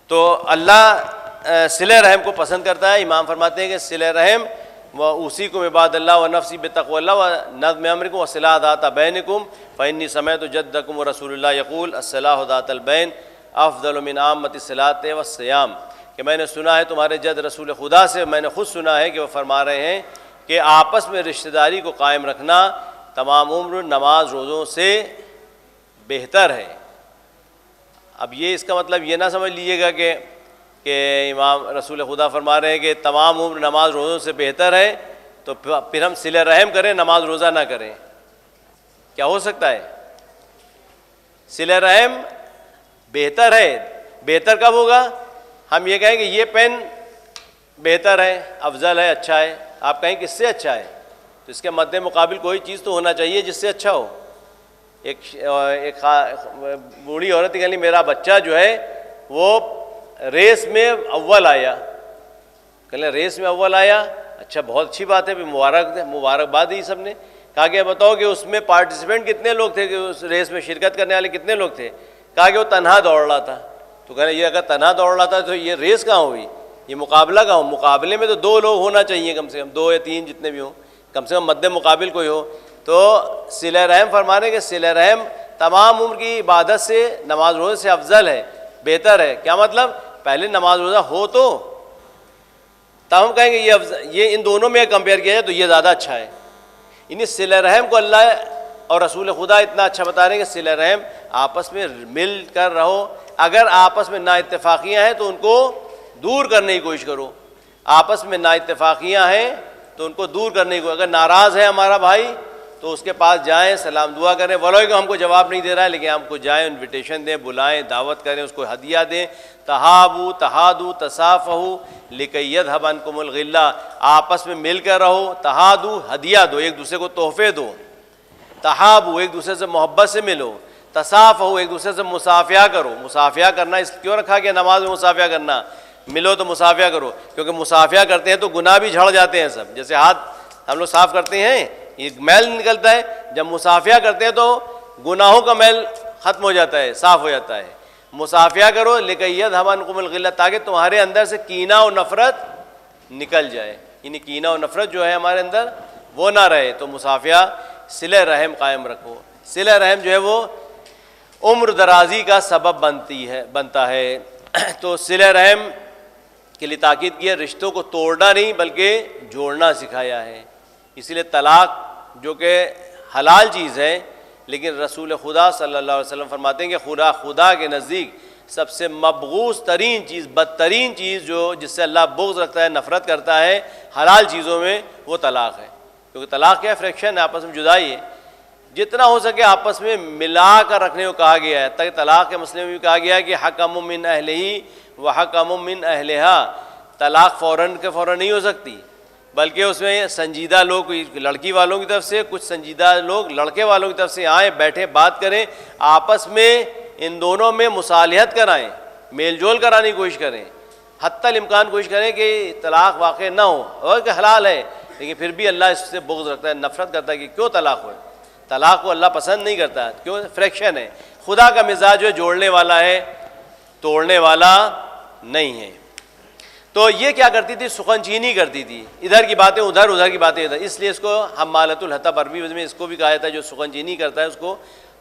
تو اللہ صلہ رحم کو پسند کرتا ہے۔ امام فرماتے ہیں کہ صلہ رحم وَأُوصِيكُمْ عِبَادَ اللَّهِ وَنَفْسِي بِتَقْوَى اللَّهِ وَنَظْمِ أَمْرِكُمْ وَصِلَاحِ ذَاتِ بَيْنِكُمْ فَإِنِّي سَمِعْتُ جَدَّكُمْ وَرَسُولُ اللَّهِ يَقُولُ الصِّلَاحُ ذَاتَ الْبَيْنِ أَفْضَلُ مِنْ عَامَّةِ الصَّلَاةِ وَالصِّيَامِ، کہ میں نے سنا ہے تمہارے جد رسول خدا سے، میں نے خود سنا ہے کہ وہ فرما رہے ہیں کہ آپس میں رشتہ داری کو قائم رکھنا تمام عمر نماز روزوں سے بہتر ہے۔ اب یہ اس کا مطلب یہ نہ سمجھ لیجیے گا کہ امام رسول خدا فرما رہے ہیں کہ تمام عمر نماز روزوں سے بہتر ہے تو پھر ہم صلہ رحم کریں نماز روزہ نہ کریں، کیا ہو سکتا ہے؟ صلہ رحم بہتر ہے، بہتر کب ہوگا؟ ہم یہ کہیں کہ یہ پین بہتر ہے، افضل ہے، اچھا ہے، آپ کہیں کس سے اچھا ہے تو اس کے مد مقابل کوئی چیز تو ہونا چاہیے جس سے اچھا ہو۔ ایک بوڑھی عورت کہنے میرا بچہ جو ہے وہ ریس میں اول آیا، کہنے ریس میں اول آیا، اچھا بہت اچھی بات ہے، مبارکباد دی سب نے۔ کہا کہ بتاؤ کہ اس میں پارٹیسپینٹ کتنے لوگ تھے، کہ اس ریس میں شرکت کرنے والے کتنے لوگ تھے؟ کہا کہ وہ تنہا دوڑ رہا تھا۔ تو کہنا یہ اگر تنہا دوڑ رہا تھا تو یہ ریس کہاں ہوئی، یہ مقابلہ کہاں ہو؟ مقابلے میں تو 2 لوگ ہونا چاہیے کم سے کم، 2 یا 3 جتنے بھی ہوں، کم سے کم مد مقابل کوئی ہو۔ تو صلہ رحم فرمانے کہ صلہ رحم تمام عمر کی عبادت سے نماز روزے سے افضل ہے، بہتر ہے۔ کیا مطلب؟ پہلے نماز روزہ ہو تو تب ہم کہیں گے یہ ان دونوں میں کمپیئر کیا جائے تو یہ زیادہ اچھا ہے۔ یعنی صلہ رحم کو اللہ اور رسول خدا اتنا اچھا بتا رہے ہیں کہ صلہ رحم آپس میں مل کر رہو، اگر آپس میں نا اتفاقیاں ہیں تو ان کو دور کرنے کی کوشش کرو، آپس میں نا اتفاقیاں ہیں تو ان کو دور کرنے کو، اگر ناراض ہے ہمارا بھائی تو اس کے پاس جائیں، سلام دعا کریں، ولو کہ ہم کو جواب نہیں دے رہا ہے لیکن ہم کو جائیں، انویٹیشن دیں، بلائیں، دعوت کریں، اس کو ہدیہ دیں. تہابوا تہادوا تصافحوا لکی یذھب عنکم الغلہ، آپس میں مل کر رہو. تہادوا ہدیہ دو، ایک دوسرے کو تحفے دو. تہابوا ایک دوسرے سے محبت سے ملو. تصافحوا ایک دوسرے سے مصافحہ کرو. مصافحہ کرنا اس کیوں رکھا گیا نماز میں مصافحہ کرنا؟ ملو تو مصافحہ کرو، کیونکہ مصافحہ کرتے ہیں تو گناہ بھی جھڑ جاتے ہیں سب. جیسے ہاتھ ہم لوگ صاف کرتے ہیں یہ میل نکلتا ہے، جب مصافحہ کرتے ہیں تو گناہوں کا میل ختم ہو جاتا ہے، صاف ہو جاتا ہے. مصافحہ کرو لکی یذھب عنکم الغلہ، تاکہ تمہارے اندر سے کینہ و نفرت نکل جائے. یعنی کینہ و نفرت جو ہے ہمارے اندر وہ نہ رہے. تو مصافحہ صلہ رحم قائم رکھو. صلہ رحم جو ہے وہ عمر درازی کا سبب بنتا ہے. تو صلہ رحم کے لیے تاکید کی ہے، رشتوں کو توڑنا نہیں بلکہ جوڑنا سکھایا ہے. اسی لیے طلاق جو کہ حلال چیز ہے، لیکن رسول خدا صلی اللہ علیہ وسلم فرماتے ہیں کہ خدا کے نزدیک سب سے مبغوض ترین چیز، بدترین چیز جو جس سے اللہ بغض رکھتا ہے، نفرت کرتا ہے حلال چیزوں میں، وہ طلاق ہے. کیونکہ طلاق کیا ہے؟ فریکشن ہے، آپس میں جدائی ہے. جتنا ہو سکے آپس میں ملا کر رکھنے کو کہا گیا ہے. تک طلاق کے مسئلے میں بھی کہا گیا ہے کہ حکم من اہلہ و حکم من اہلہا. طلاق فوراً کے فوراً نہیں ہو سکتی، بلکہ اس میں سنجیدہ لوگ، لڑکی والوں کی طرف سے کچھ سنجیدہ لوگ لڑکے والوں کی طرف سے آئیں، بیٹھے بات کریں، آپس میں ان دونوں میں مصالحت کرائیں، میل جول کرانے کی کوشش کریں، حتی الامکان کوشش کریں کہ طلاق واقع نہ ہو. اور کہ حلال ہے لیکن پھر بھی اللہ اس سے بغض رکھتا ہے، نفرت کرتا ہے کہ کیوں طلاق ہوئے. طلاق کو اللہ پسند نہیں کرتا، کیوں؟ فریکشن ہے. خدا کا مزاج جو جوڑنے والا ہے، توڑنے والا نہیں ہے. تو یہ کیا کرتی تھی؟ سخن چینی کرتی تھی، ادھر کی باتیں ادھر، ادھر کی باتیں ادھر. اس لیے اس کو حمالۃ الحطب، عربی میں اس کو بھی کہا جاتا ہے جو سخن چینی کرتا ہے اس کو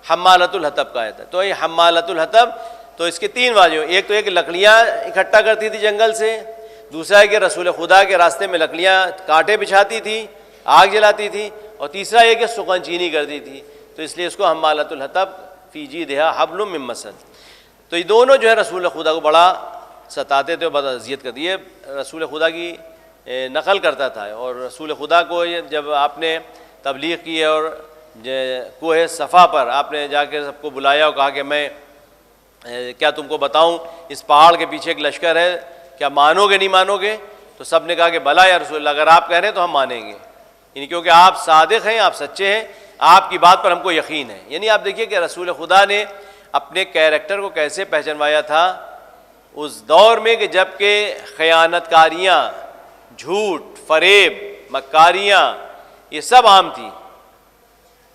حمالۃ الحطب کہا جاتا ہے. تو یہ حمالۃ الحطب، تو اس کے تین واجب، ایک تو ایک لکڑیاں اکٹھا کرتی تھی جنگل سے، دوسرا ہے کہ رسول خدا کے راستے میں لکڑیاں کانٹے بچھاتی تھی، آگ جلاتی تھی، اور تیسرا یہ کہ سخن چینی کرتی تھی. تو اس لیے اس کو حمالۃ الحطب فی جیدھا حبل من مسد. تو یہ دونوں جو ہے رسول خدا کو بڑا ستاتے تھے اور بڑا اذیت کرتے. یہ رسول خدا کی نقل کرتا تھا. اور رسول خدا کو جب آپ نے تبلیغ کی اور کوہ صفا پر آپ نے جا کے سب کو بلایا اور کہا کہ میں کیا تم کو بتاؤں اس پہاڑ کے پیچھے ایک لشکر ہے، کیا مانو گے نہیں مانو گے؟ تو سب نے کہا کہ بھلا یا رسول اللہ، اگر آپ کہہ رہے ہیں تو ہم مانیں گے. یعنی کیونکہ آپ صادق ہیں، آپ سچے ہیں، آپ کی بات پر ہم کو یقین ہے. یعنی آپ دیکھیے کہ رسول خدا نے اپنے کیریکٹر کو کیسے پہچانوایا تھا اس دور میں کہ جب کہ خیانت کاریاں، جھوٹ، فریب، مکاریاں یہ سب عام تھی.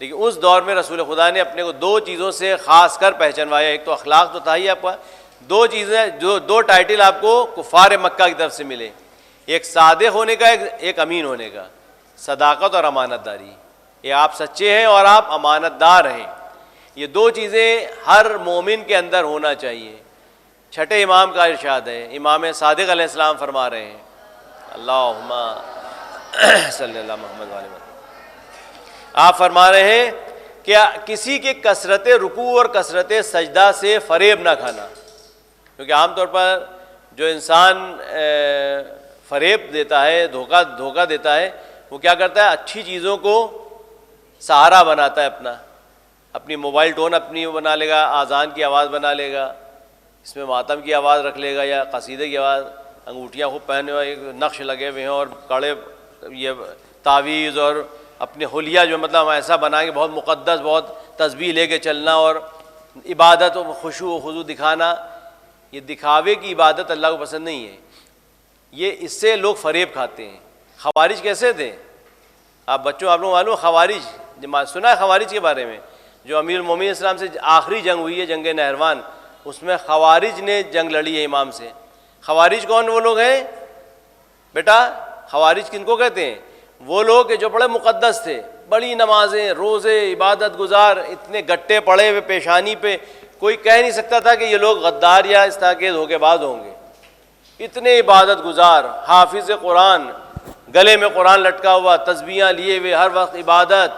لیکن اس دور میں رسول خدا نے اپنے کو دو چیزوں سے خاص کر پہچانوایا. ایک تو اخلاق تو تھا ہی آپ کا، دو چیزیں، جو دو ٹائٹل آپ کو کفار مکہ کی طرف سے ملے، ایک صادق ہونے کا، ایک امین ہونے کا. صداقت اور امانت داری، یہ آپ سچے ہیں اور آپ امانت دار ہیں. یہ دو چیزیں ہر مومن کے اندر ہونا چاہیے. چھٹے امام کا ارشاد ہے، امام صادق علیہ السلام فرما رہے ہیں، اللہم صلی اللہ محمد علیہ وسلم، آپ فرما رہے ہیں کہ کسی کے کثرت رکوع اور کثرت سجدہ سے فریب نہ کھانا. کیونکہ عام طور پر جو انسان فریب دیتا ہے، دھوکہ دیتا ہے، وہ کیا کرتا ہے؟ اچھی چیزوں کو سہارا بناتا ہے اپنی موبائل ٹون اپنی بنا لے گا، آذان کی آواز بنا لے گا، اس میں ماتم کی آواز رکھ لے گا یا قصیدے کی آواز، انگوٹھیاں خوب پہنے ہوئے، نقش لگے ہوئے ہیں اور کڑے، یہ تعویذ اور اپنے حلیہ جو مطلب ایسا بنائیں گے بہت مقدس، بہت تسبیح لے کے چلنا اور عبادت و خشوع و خضوع دکھانا. یہ دکھاوے کی عبادت اللہ کو پسند نہیں ہے. یہ اس سے لوگ فریب کھاتے ہیں. خوارج کیسے تھے؟ آپ بچوں، آپ لوگ معلوم خوارج سنا ہے خوارج کے بارے میں؟ جو امیر المومنین اسلام سے آخری جنگ ہوئی ہے، جنگ نہروان، اس میں خوارج نے جنگ لڑی ہے امام سے. خوارج کون وہ لوگ ہیں بیٹا؟ خوارج کن کو کہتے ہیں؟ وہ لوگ کہ جو بڑے مقدس تھے، بڑی نمازیں، روزے، عبادت گزار، اتنے گٹے پڑے ہوئے پیشانی پہ، کوئی کہہ نہیں سکتا تھا کہ یہ لوگ غدار یا اس طرح کے دھوکے باز ہوں گے. اتنے عبادت گزار، حافظ قرآن، گلے میں قرآن لٹکا ہوا، تسبیحاں لیے ہوئے، ہر وقت عبادت.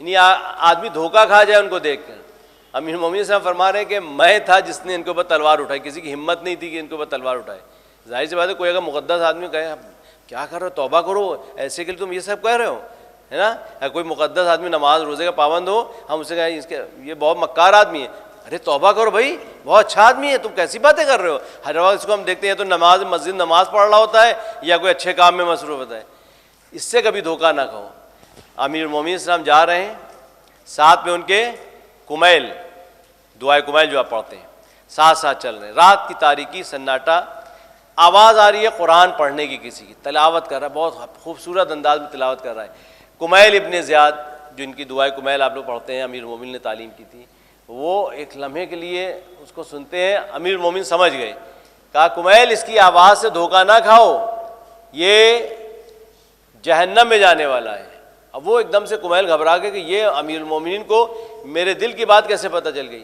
یعنی آدمی دھوکہ کھا جائے ان کو دیکھ کر. امیر المومنین صاحب فرما رہے ہیں کہ میں تھا جس نے ان کے اوپر تلوار اٹھائی، کسی کی ہمت نہیں تھی کہ ان کے اوپر تلوار اٹھائے. ظاہر سی بات ہے کوئی اگر مقدس آدمی کہے کیا کر رہے ہو, توبہ کرو, ایسے کے لیے تم یہ سب کہہ رہے ہو, ہے نا. کوئی مقدس آدمی نماز روزے کا پابند ہو, ہم اسے کہیں اس کے یہ بہت مکار آدمی ہے, ارے توبہ کرو بھائی, بہت اچھا آدمی ہے, تم کیسی باتیں کر رہے ہو. ہر وقت اس کو ہم دیکھتے ہیں تو نماز مسجد نماز پڑھ رہا ہوتا ہے یا کوئی اچھے کام میں مصروف ہوتا ہے. اس سے کبھی دھوکہ نہ کھاؤ. امیر المومنین السلام جا رہے ہیں, ساتھ میں ان کے کمیل, دعائے کمیل جو آپ پڑھتے ہیں, ساتھ ساتھ چل رہے ہیں. رات کی تاریکی, سناٹا, آواز آ رہی ہے قرآن پڑھنے کی, کسی کی تلاوت کر رہا ہے, بہت خوبصورت انداز میں تلاوت کر رہا ہے. کمیل ابن زیاد, جن کی دعائے کمیل آپ لوگ پڑھتے ہیں, امیر المومنین نے تعلیم کی تھی, وہ ایک لمحے کے لیے اس کو سنتے ہیں. امیر المومنین سمجھ گئے, کہا کمیل اس کی آواز سے دھوکہ نہ کھاؤ, یہ جہنم میں جانے والا ہے. اب وہ ایک دم سے کمیل گھبرا گئے کہ یہ امیر المومنین کو میرے دل کی بات کیسے پتہ چل گئی.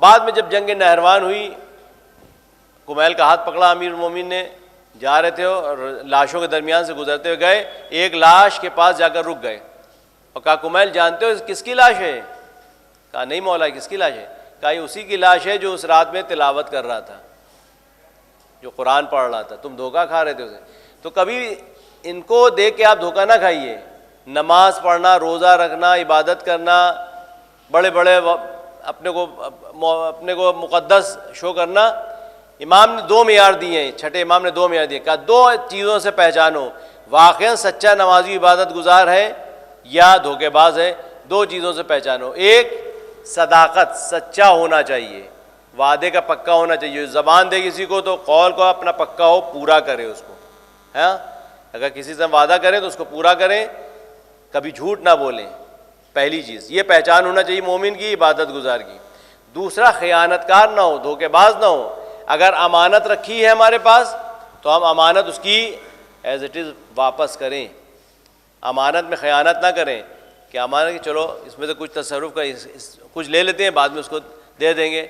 بعد میں جب جنگ نہروان ہوئی, کمیل کا ہاتھ پکڑا امیر المومنین نے, جا رہے تھے اور لاشوں کے درمیان سے گزرتے ہوئے گئے, ایک لاش کے پاس جا کر رک گئے اور کہا کمیل جانتے ہو کس کی لاش ہے؟ کہا نہیں مولا, کس کی لاش ہے؟ کہا یہ اسی کی لاش ہے جو اس رات میں تلاوت کر رہا تھا, جو قرآن پڑھ رہا تھا, تم دھوکہ کھا رہے تھے اسے. تو کبھی ان کو دیکھ کے آپ دھوکہ نہ کھائیے. نماز پڑھنا, روزہ رکھنا, عبادت کرنا, بڑے بڑے اپنے کو مقدس شو کرنا, امام نے 2 معیار دیے ہیں, چھٹے امام نے 2 معیار دیے. کہا 2 چیزوں سے پہچانو واقعا سچا نمازی عبادت گزار ہے یا دھوکے باز ہے. 2 چیزوں سے پہچانو. ایک, صداقت, سچا ہونا چاہیے, وعدے کا پکا ہونا چاہیے. زبان دے کسی کو تو قول کو اپنا پکا ہو, پورا کرے اس کو. ہاں, اگر کسی سے وعدہ کریں تو اس کو پورا کریں, کبھی جھوٹ نہ بولیں. پہلی چیز یہ پہچان ہونا چاہیے مومن کی, عبادت گزار کی. دوسرا, خیانت کار نہ ہو, دھوکے باز نہ ہو. اگر امانت رکھی ہے ہمارے پاس تو ہم امانت اس کی ایز اٹ از واپس کریں. امانت میں خیانت نہ کریں کہ امانت کی چلو اس میں سے کچھ تصرف کا کچھ لے لیتے ہیں, بعد میں اس کو دے دیں گے.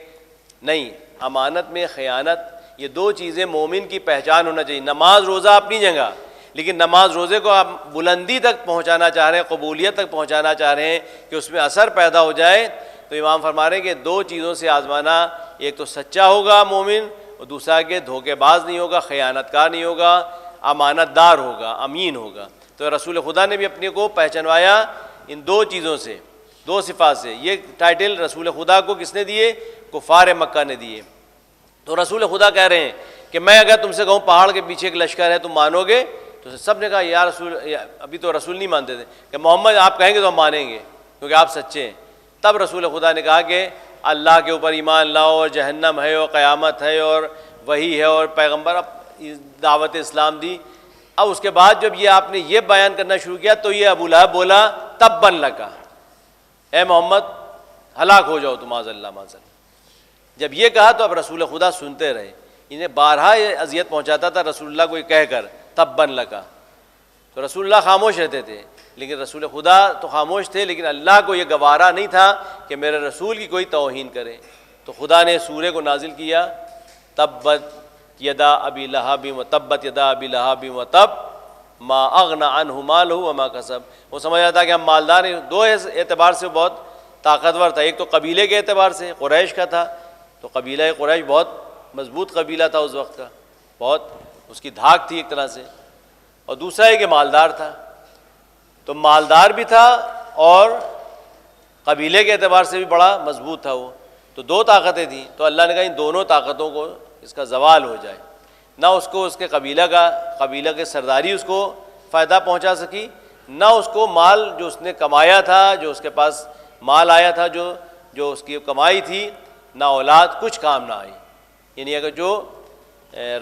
نہیں, امانت میں خیانت, یہ 2 چیزیں مومن کی پہچان ہونا چاہیے. نماز روزہ اپنی جگہ, لیکن نماز روزے کو آپ بلندی تک پہنچانا چاہ رہے ہیں, قبولیت تک پہنچانا چاہ رہے ہیں کہ اس میں اثر پیدا ہو جائے, تو امام فرما رہے ہیں کہ 2 چیزوں سے آزمانا. ایک تو سچا ہوگا مومن, اور دوسرا کہ دھوکے باز نہیں ہوگا, خیانت کار نہیں ہوگا, امانت دار ہوگا, امین ہوگا. تو رسول خدا نے بھی اپنے کو پہچنوایا ان 2 چیزوں سے, 2 صفات سے. یہ ٹائٹل رسول خدا کو کس نے دیے؟ کفار مکہ نے دیے. تو رسول خدا کہہ رہے ہیں کہ میں اگر تم سے کہوں پہاڑ کے پیچھے ایک لشکر ہے, تم مانو گے؟ تو سب نے کہا یا رسول, ابھی تو رسول نہیں مانتے تھے, کہ محمد آپ کہیں گے تو ہم مانیں گے کیونکہ آپ سچے ہیں. تب رسول خدا نے کہا کہ اللہ کے اوپر ایمان لاؤ, اور جہنم ہے, اور قیامت ہے, اور وہی ہے, اور پیغمبر, دعوت اسلام دی. اب اس کے بعد جب یہ آپ نے یہ بیان کرنا شروع کیا تو یہ ابو لہب بولا تبا لکا, اے محمد ہلاک ہو جاؤ تو معاذ اللہ معاذ اللہ. جب یہ کہا تو اب رسول خدا سنتے رہے. انہیں بارہا یہ اذیت پہنچاتا تھا رسول اللہ کو یہ کہہ کر تبا لکا, تو رسول اللہ خاموش رہتے تھے. لیکن رسول خدا تو خاموش تھے, لیکن اللہ کو یہ گوارا نہیں تھا کہ میرے رسول کی کوئی توہین کرے. تو خدا نے سورہ کو نازل کیا, تبت یدا ابی لہب و تبت یدا ابی لہب و تب ما اغنى عنہ مالہ وما کسب. وہ سمجھ آتا کہ ہم مالدار ہیں. 2 اعتبار سے بہت طاقتور تھا. ایک تو قبیلے کے اعتبار سے, قریش کا تھا, تو قبیلہ قریش بہت مضبوط قبیلہ تھا اس وقت کا, بہت اس کی دھاک تھی ایک طرح سے. اور دوسرا ہے کہ مالدار تھا, تو مالدار بھی تھا اور قبیلے کے اعتبار سے بھی بڑا مضبوط تھا وہ. تو 2 طاقتیں تھیں. تو اللہ نے کہا ان دونوں طاقتوں کو اس کا زوال ہو جائے. نہ اس کو اس کے قبیلہ کے سرداری اس کو فائدہ پہنچا سکی, نہ اس کو مال جو اس نے کمایا تھا, جو اس کے پاس مال آیا تھا, جو اس کی کمائی تھی, نہ اولاد, کچھ کام نہ آئی. یعنی اگر جو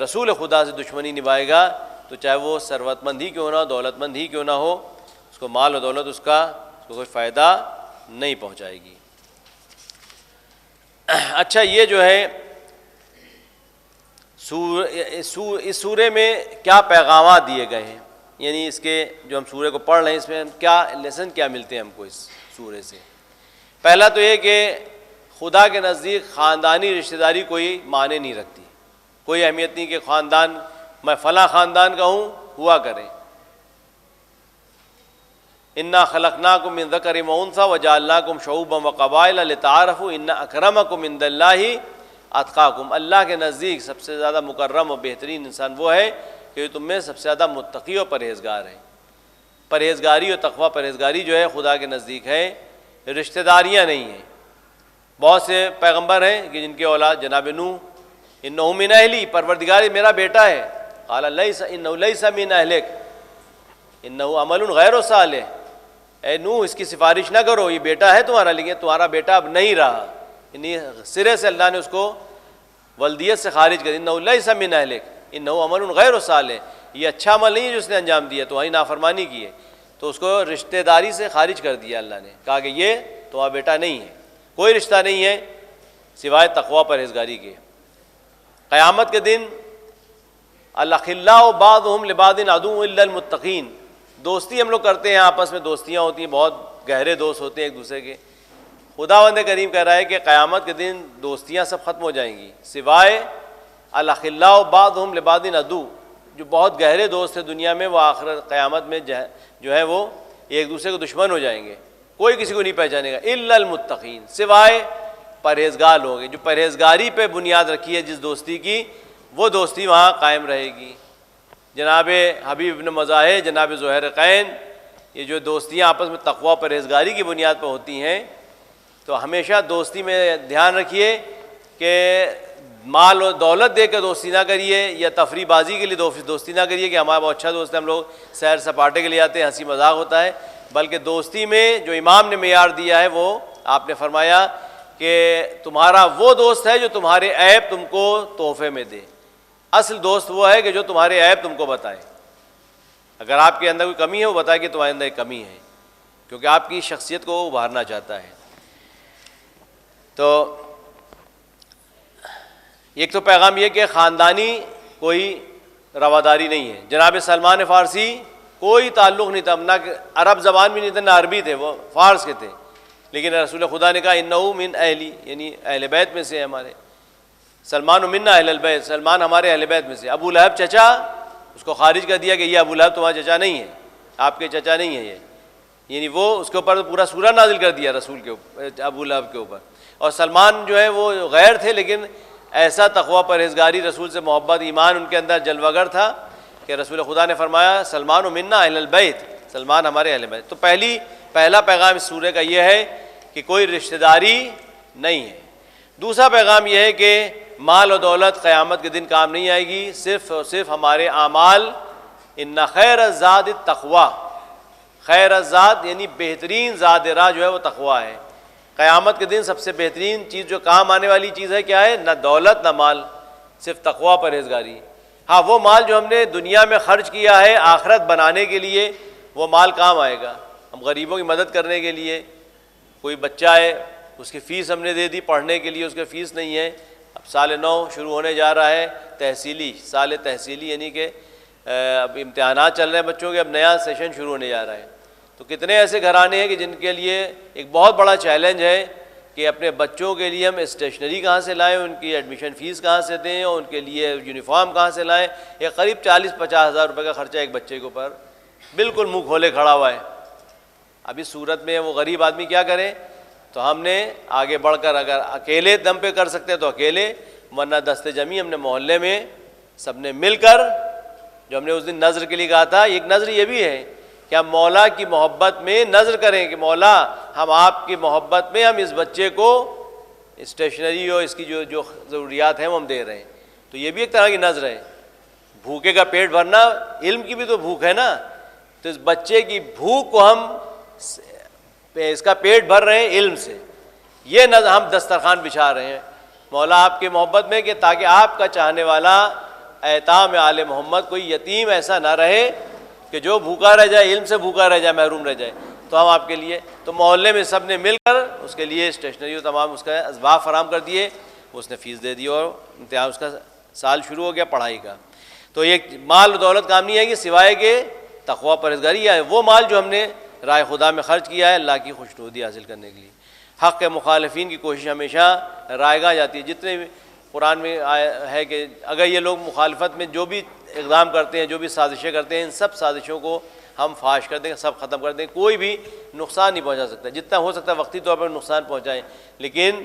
رسول خدا سے دشمنی نبھائے گا تو چاہے وہ ثروت مند ہی کیوں نہ ہو, دولت مند ہی کیوں نہ ہو, اس کو مال و دولت اس کو کوئی فائدہ نہیں پہنچائے گی. اچھا, یہ جو ہے اس سورے میں کیا پیغامات دیے گئے ہیں, یعنی اس کے جو ہم سورے کو پڑھ رہے ہیں اس میں کیا لیسن کیا ملتے ہیں ہم کو اس سورے سے. پہلا تو یہ کہ خدا کے نزدیک خاندانی رشتہ داری کوئی معنی نہیں رکھتی, کوئی اہمیت نہیں کہ خاندان میں فلاں خاندان کا ہوں, ہوا کریں. انا خلقناکم من ذکر و انثی وجعلناکم شعوبا وقبائل لتعارفوا ان اکرمکم عند اللہ اتقاکم. اللہ کے نزدیک سب سے زیادہ مکرم اور بہترین انسان وہ ہے کہ تم میں سب سے زیادہ متقی اور پرہیزگار ہیں۔ پرہیزگاری اور تقویٰ، پرہیزگاری جو ہے خدا کے نزدیک ہے، رشتہ داریاں نہیں ہیں۔ بہت سے پیغمبر ہیں کہ جن کے اولاد، جناب نوح، انہ من اہلی، پروردگار میرا بیٹا ہے، قال لیس انہ لیس من اہلک انہ عمل غیر صالح، اے نوح اس کی سفارش نہ کرو، یہ بیٹا ہے تمہارا لیکن تمہارا بیٹا اب نہیں رہا، یعنی سرے سے اللہ نے اس کو ولدیت سے خارج کر دیا، انہ لیس من اہلک انہ عمل غیر صالح، یہ اچھا عمل نہیں ہے جو اس نے انجام دیا، تمہاری نافرمانی کی ہے، تو اس کو رشتہ داری سے خارج کر دیا اللہ نے، کہا کہ یہ تمہارا بیٹا نہیں ہے، کوئی رشتہ نہیں ہے سوائے تقویٰ پرہیزگاری کے۔ قیامت کے دن الاخلاء بعضهم لبعض عدو الا المتقین، دوستی ہم لوگ کرتے ہیں، آپس میں دوستیاں ہوتی ہیں، بہت گہرے دوست ہوتے ہیں ایک دوسرے کے، خداوند کریم کہہ رہا ہے کہ قیامت کے دن دوستیاں سب ختم ہو جائیں گی سوائے الاخلاء بعضهم لبعض عدو، جو بہت گہرے دوست ہیں دنیا میں، وہ آخرت قیامت میں جو ہے وہ ایک دوسرے کو دشمن ہو جائیں گے، کوئی کسی کو نہیں پہچانے گا، الا المتقین، سوائے پرہیزگار لوگ ہیں، جو پرہیزگاری پہ بنیاد رکھی ہے جس دوستی کی، وہ دوستی وہاں قائم رہے گی۔ جناب حبیب بن مزاحم، جناب زہیرقین، یہ جو دوستیاں آپس میں تقویٰ پرہیزگاری کی بنیاد پر ہوتی ہیں، تو ہمیشہ دوستی میں دھیان رکھیے کہ مال و دولت دے کے دوستی نہ کریے، یا تفریح بازی کے لیے دوستی نہ کریے کہ ہمارا بہت اچھا دوست ہے، ہم لوگ سیر سپاٹے کے لیے آتے ہیں، ہنسی مذاق ہوتا ہے، بلکہ دوستی میں جو امام نے معیار دیا ہے وہ آپ نے فرمایا کہ تمہارا وہ دوست ہے جو تمہارے عیب تم کو تحفے میں دے، اصل دوست وہ ہے کہ جو تمہارے عیب تم کو بتائے، اگر آپ کے اندر کوئی کمی ہے وہ بتائے کہ تمہارے اندر ایک کمی ہے، کیونکہ آپ کی شخصیت کو ابھارنا چاہتا ہے۔ تو ایک تو پیغام یہ کہ خاندانی کوئی رواداری نہیں ہے۔ جناب سلمان فارسی کوئی تعلق نہیں تھا، نہ عرب زبان بھی نہیں تھا، نہ عربی تھے، وہ فارس کے تھے، لیکن رسول خدا نے کہا انہو من اہلی، یعنی اہل بیت میں سے ہے ہمارے، سلمان منا اہل البیت، سلمان ہمارے اہل بیت میں سے۔ ابو لہب چچا، اس کو خارج کر دیا کہ یہ ابو لہب تمہارا چچا نہیں ہے، آپ کے چچا نہیں ہے یہ، یعنی وہ اس کے اوپر پورا سورہ نازل کر دیا رسول کے اوپر، ابو لہب کے اوپر۔ اور سلمان جو ہے وہ غیر تھے، لیکن ایسا تقویٰ پرہیزگاری، رسول سے محبت، ایمان ان کے اندر جلوہ گر تھا کہ رسول خدا نے فرمایا سلمان منا اہل البیت، سلمان ہمارے اہل بیت۔ تو پہلا پیغام اس سورہ کا یہ ہے کہ کوئی رشتہ داری نہیں ہے۔ دوسرا پیغام یہ ہے کہ مال و دولت قیامت کے دن کام نہیں آئے گی، صرف اور صرف ہمارے اعمال۔ ان خیر الزاد التقوی، خیر الزاد یعنی بہترین زاد راہ جو ہے وہ تقویٰ ہے۔ قیامت کے دن سب سے بہترین چیز جو کام آنے والی چیز ہے کیا ہے؟ نہ دولت نہ مال، صرف تقویٰ پرہیزگاری۔ ہاں وہ مال جو ہم نے دنیا میں خرچ کیا ہے آخرت بنانے کے لیے، وہ مال کام آئے گا۔ ہم غریبوں کی مدد کرنے کے لیے، کوئی بچہ ہے اس کی فیس ہم نے دے دی پڑھنے کے لیے، اس کی فیس نہیں ہے، اب سال 9 شروع ہونے جا رہا ہے، تحصیلی سال تحصیلی، یعنی کہ اب امتحانات چل رہے ہیں بچوں کے، اب نیا سیشن شروع ہونے جا رہا ہے، تو کتنے ایسے گھرانے ہیں کہ جن کے لیے ایک بہت بڑا چیلنج ہے کہ اپنے بچوں کے لیے ہم اسٹیشنری کہاں سے لائیں، ان کی ایڈمیشن فیس کہاں سے دیں، اور ان کے لیے یونیفارم کہاں سے لائیں۔ یہ قریب 40-50 ہزار روپے کا خرچہ ایک بچے کے اوپر، بالکل منہ کھولے کھڑا ہوا ہے۔ اب اس صورت میں وہ غریب آدمی کیا کرے؟ تو ہم نے آگے بڑھ کر اگر اکیلے دم پہ کر سکتے تو اکیلے، ورنہ دست جمعی ہم نے محلے میں سب نے مل کر، جو ہم نے اس دن نذر کے لیے کہا تھا، ایک نذر یہ بھی ہے کہ ہم مولا کی محبت میں نذر کریں کہ مولا ہم آپ کی محبت میں ہم اس بچے کو اسٹیشنری اور اس کی جو ضروریات ہیں وہ ہم دے رہے ہیں۔ تو یہ بھی ایک طرح کی نذر ہے۔ بھوکے کا پیٹ بھرنا، علم کی بھی تو بھوک ہے نا، تو اس بچے کی بھوک کو ہم اس کا پیٹ بھر رہے ہیں علم سے، یہ نذر ہم دسترخوان بچھا رہے ہیں مولا آپ کی محبت میں، کہ تاکہ آپ کا چاہنے والا ایتام آل محمد کوئی یتیم ایسا نہ رہے کہ جو بھوکا رہ جائے، علم سے بھوکا رہ جائے، محروم رہ جائے۔ تو ہم آپ کے لیے، تو محلے میں سب نے مل کر اس کے لیے اسٹیشنری و تمام اس کا اسباب فراہم کر دیے، اس نے فیس دے دی اور امتحان اس کا سال شروع ہو گیا پڑھائی کا۔ تو یہ مال و دولت کام نہیں آئے گی سوائے کہ تقویٰ پرہیزگاری ہے، وہ مال جو ہم نے رائے خدا میں خرچ کیا ہے اللہ کی خوشنودی حاصل کرنے کے لیے۔ حق کے مخالفین کی کوشش ہمیشہ رائے گاہ جاتی ہے۔ جتنے بھی قرآن میں ہے کہ اگر یہ لوگ مخالفت میں جو بھی اقدام کرتے ہیں، جو بھی سازشیں کرتے ہیں، ان سب سازشوں کو ہم فاش کر دیں گے، سب ختم کر دیں گے، کوئی بھی نقصان نہیں پہنچا سکتا، جتنا ہو سکتا ہے وقتی طور پر نقصان پہنچائیں۔ لیکن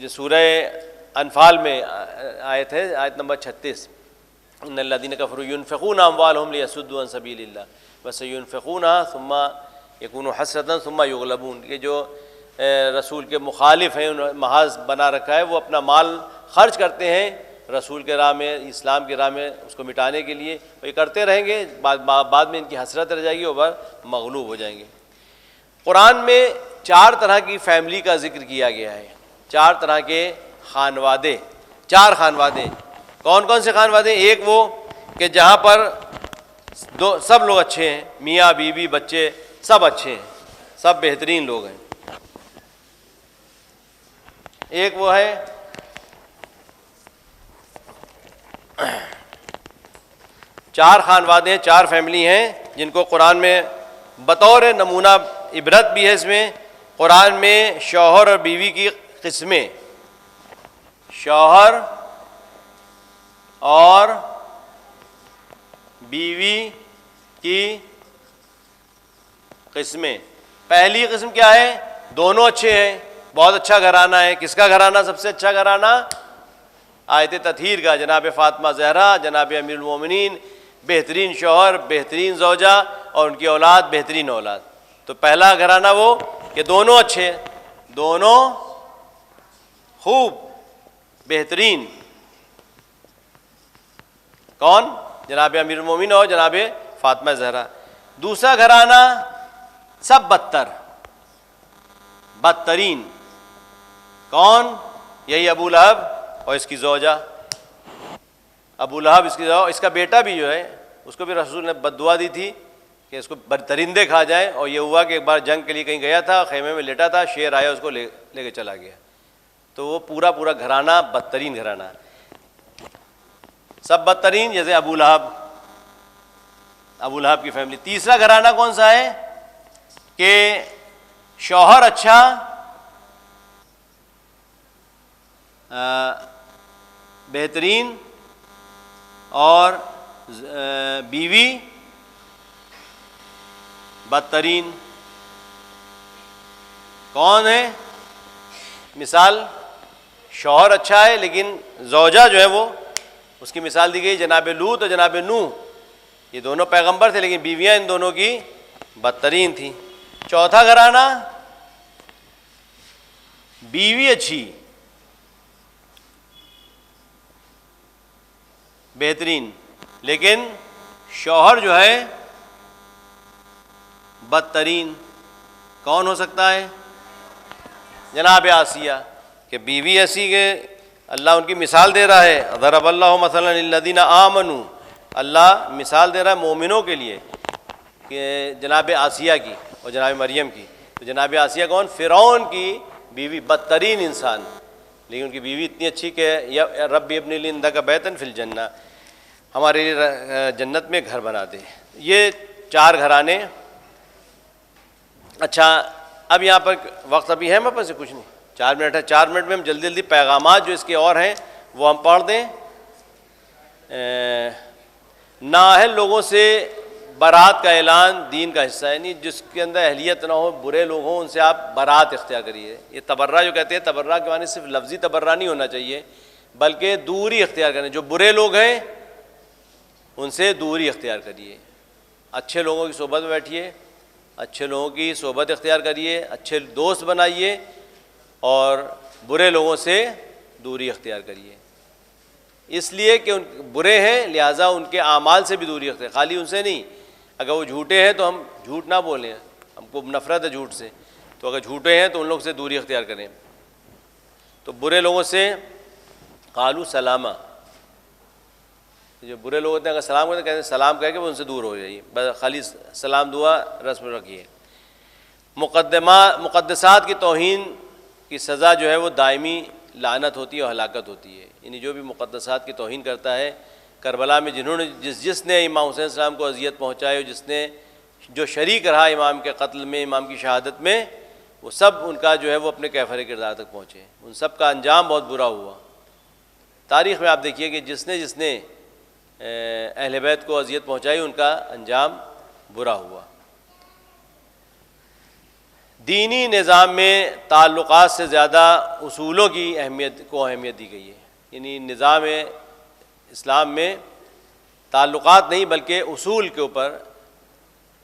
سورہ انفال میں آیت ہے، آیت نمبر 36، ان الذین کفروا ينفقون اموالهم لیصدوا عن سبیل اللہ وسینفقونها ثم یکون حسرۃ ثم یغلبون، کہ جو رسول کے مخالف ہیں، انہوں نے محاذ بنا رکھا ہے، وہ اپنا مال خرچ کرتے ہیں رسول کے راہ میں، اسلام کی راہ میں اس کو مٹانے کے لیے، وہ یہ کرتے رہیں گے، بعد میں ان کی حسرت رہ جائے گی اور مغلوب ہو جائیں گے۔ قرآن میں 4 طرح کی فیملی کا ذکر کیا گیا ہے، 4 طرح کے خانوادے، 4 خانوادے۔ کون کون سے خانوادے؟ ایک وہ کہ جہاں پر سب لوگ اچھے ہیں، میاں بیوی بچے سب اچھے ہیں، سب بہترین لوگ ہیں۔ ایک وہ ہے چار خانوادے ہیں، 4 فیملی ہیں جن کو قرآن میں بطور نمونہ عبرت بھی ہے۔ اس میں قرآن میں شوہر اور بیوی کی قسمیں، شوہر اور بیوی کی قسمیں۔ پہلی قسم کیا ہے؟ دونوں اچھے ہیں، بہت اچھا گھرانہ ہے۔ کس کا گھرانہ سب سے اچھا گھرانہ؟ آیت تطہیر کا، جناب فاطمہ زہرا، جناب امیر المومنین، بہترین شوہر، بہترین زوجہ اور ان کی اولاد بہترین اولاد۔ تو پہلا گھرانہ وہ کہ دونوں اچھے، دونوں خوب بہترین۔ کون؟ جناب امیر المومنین اور جناب فاطمہ زہرا۔ دوسرا گھرانہ سب بدترین۔ کون؟ یہی ابو لہب اور اس کی زوجہ، ابو لہب اس کی زوجہ، اس کا بیٹا بھی جو ہے اس کو بھی رسول نے بد دعا دی تھی کہ اس کو درندے کھا جائیں، اور یہ ہوا کہ ایک بار جنگ کے لیے کہیں گیا تھا، خیمے میں لیٹا تھا، شیر آیا اس کو لے کے چلا گیا۔ تو وہ پورا گھرانہ بدترین گھرانہ، سب بدترین، جیسے ابو لہب کی فیملی۔ تیسرا گھرانہ کون سا ہے؟ کہ شوہر اچھا، بہترین، اور بیوی بدترین۔ کون ہے؟ مثال، شوہر اچھا ہے لیکن زوجہ جو ہے وہ، اس کی مثال دی گئی جناب لوط اور جناب نوح، یہ دونوں پیغمبر تھے لیکن بیویاں ان دونوں کی بدترین تھیں۔ چوتھا گھرانہ، بیوی اچھی بہترین لیکن شوہر جو ہے بدترین۔ کون ہو سکتا ہے؟ جناب آسیہ، کہ بیوی ایسی کہ اللہ ان کی مثال دے رہا ہے، ضرب اللہ مثلا للذین آمنوا، اللہ مثال دے رہا ہے مومنوں کے لیے، کہ جناب آسیہ کی اور جناب مریم کی۔ تو جناب آسیہ کون؟ فرعون کی بیوی، بدترین انسان، لیکن ان کی بیوی اتنی اچھی کہ رب ابن لی عندک بیتا فی الجنہ، ہمارے لیے جنت میں گھر بنا دے۔ یہ 4 گھرانے۔ اچھا، اب یہاں پر وقت ابھی ہے میرے پاس، کچھ نہیں، 4 منٹ ہے، 4 منٹ میں ہم جلدی جلدی پیغامات جو اس کے اور ہیں وہ ہم پڑھ دیں۔ نااہل لوگوں سے برات کا اعلان دین کا حصہ ہے، یعنی جس کے اندر اہلیت نہ ہو، برے لوگ ہوں، ان سے آپ برات اختیار کریے۔ یہ تبرہ جو کہتے ہیں، تبرہ کے معنی صرف لفظی تبرہ نہیں ہونا چاہیے، بلکہ دوری اختیار کریں۔ جو برے لوگ ہیں ان سے دوری اختیار کریے، اچھے لوگوں کی صحبت میں بیٹھیے، اچھے لوگوں کی صحبت اختیار کریے، اچھے دوست بنائیے، اور برے لوگوں سے دوری اختیار کریے، اس لیے کہ ان برے ہیں لہٰذا ان کے اعمال سے بھی دوری اختیار، خالی ان سے نہیں۔ اگر وہ جھوٹے ہیں تو ہم جھوٹ نہ بولیں، ہم کو نفرت ہے جھوٹ سے، تو اگر جھوٹے ہیں تو ان لوگوں سے دوری اختیار کریں۔ تو برے لوگوں سے قالوا سلامہ، جو برے لوگ ہوتے ہیں اگر سلام کرتے ہیں کہتے ہیں سلام کہہ کے وہ ان سے دور ہو جائیے، بس خالی سلام دعا رسم رکھیے۔ مقدسات کی توہین کی سزا جو ہے وہ دائمی لعنت ہوتی ہے اور ہلاکت ہوتی ہے، یعنی جو بھی مقدسات کی توہین کرتا ہے، کربلا میں جنہوں نے جس نے امام حسین السلام کو اذیت پہنچائی، جس نے جو شریک رہا امام کے قتل میں، امام کی شہادت میں، وہ سب ان کا جو ہے وہ اپنے کیفر کردار تک پہنچے، ان سب کا انجام بہت برا ہوا۔ تاریخ میں آپ دیکھیے کہ جس نے اہل بیت کو اذیت پہنچائی ان کا انجام برا ہوا۔ دینی نظام میں تعلقات سے زیادہ اصولوں کی اہمیت دی گئی ہے. یعنی نظام اسلام میں تعلقات نہیں بلکہ اصول کے اوپر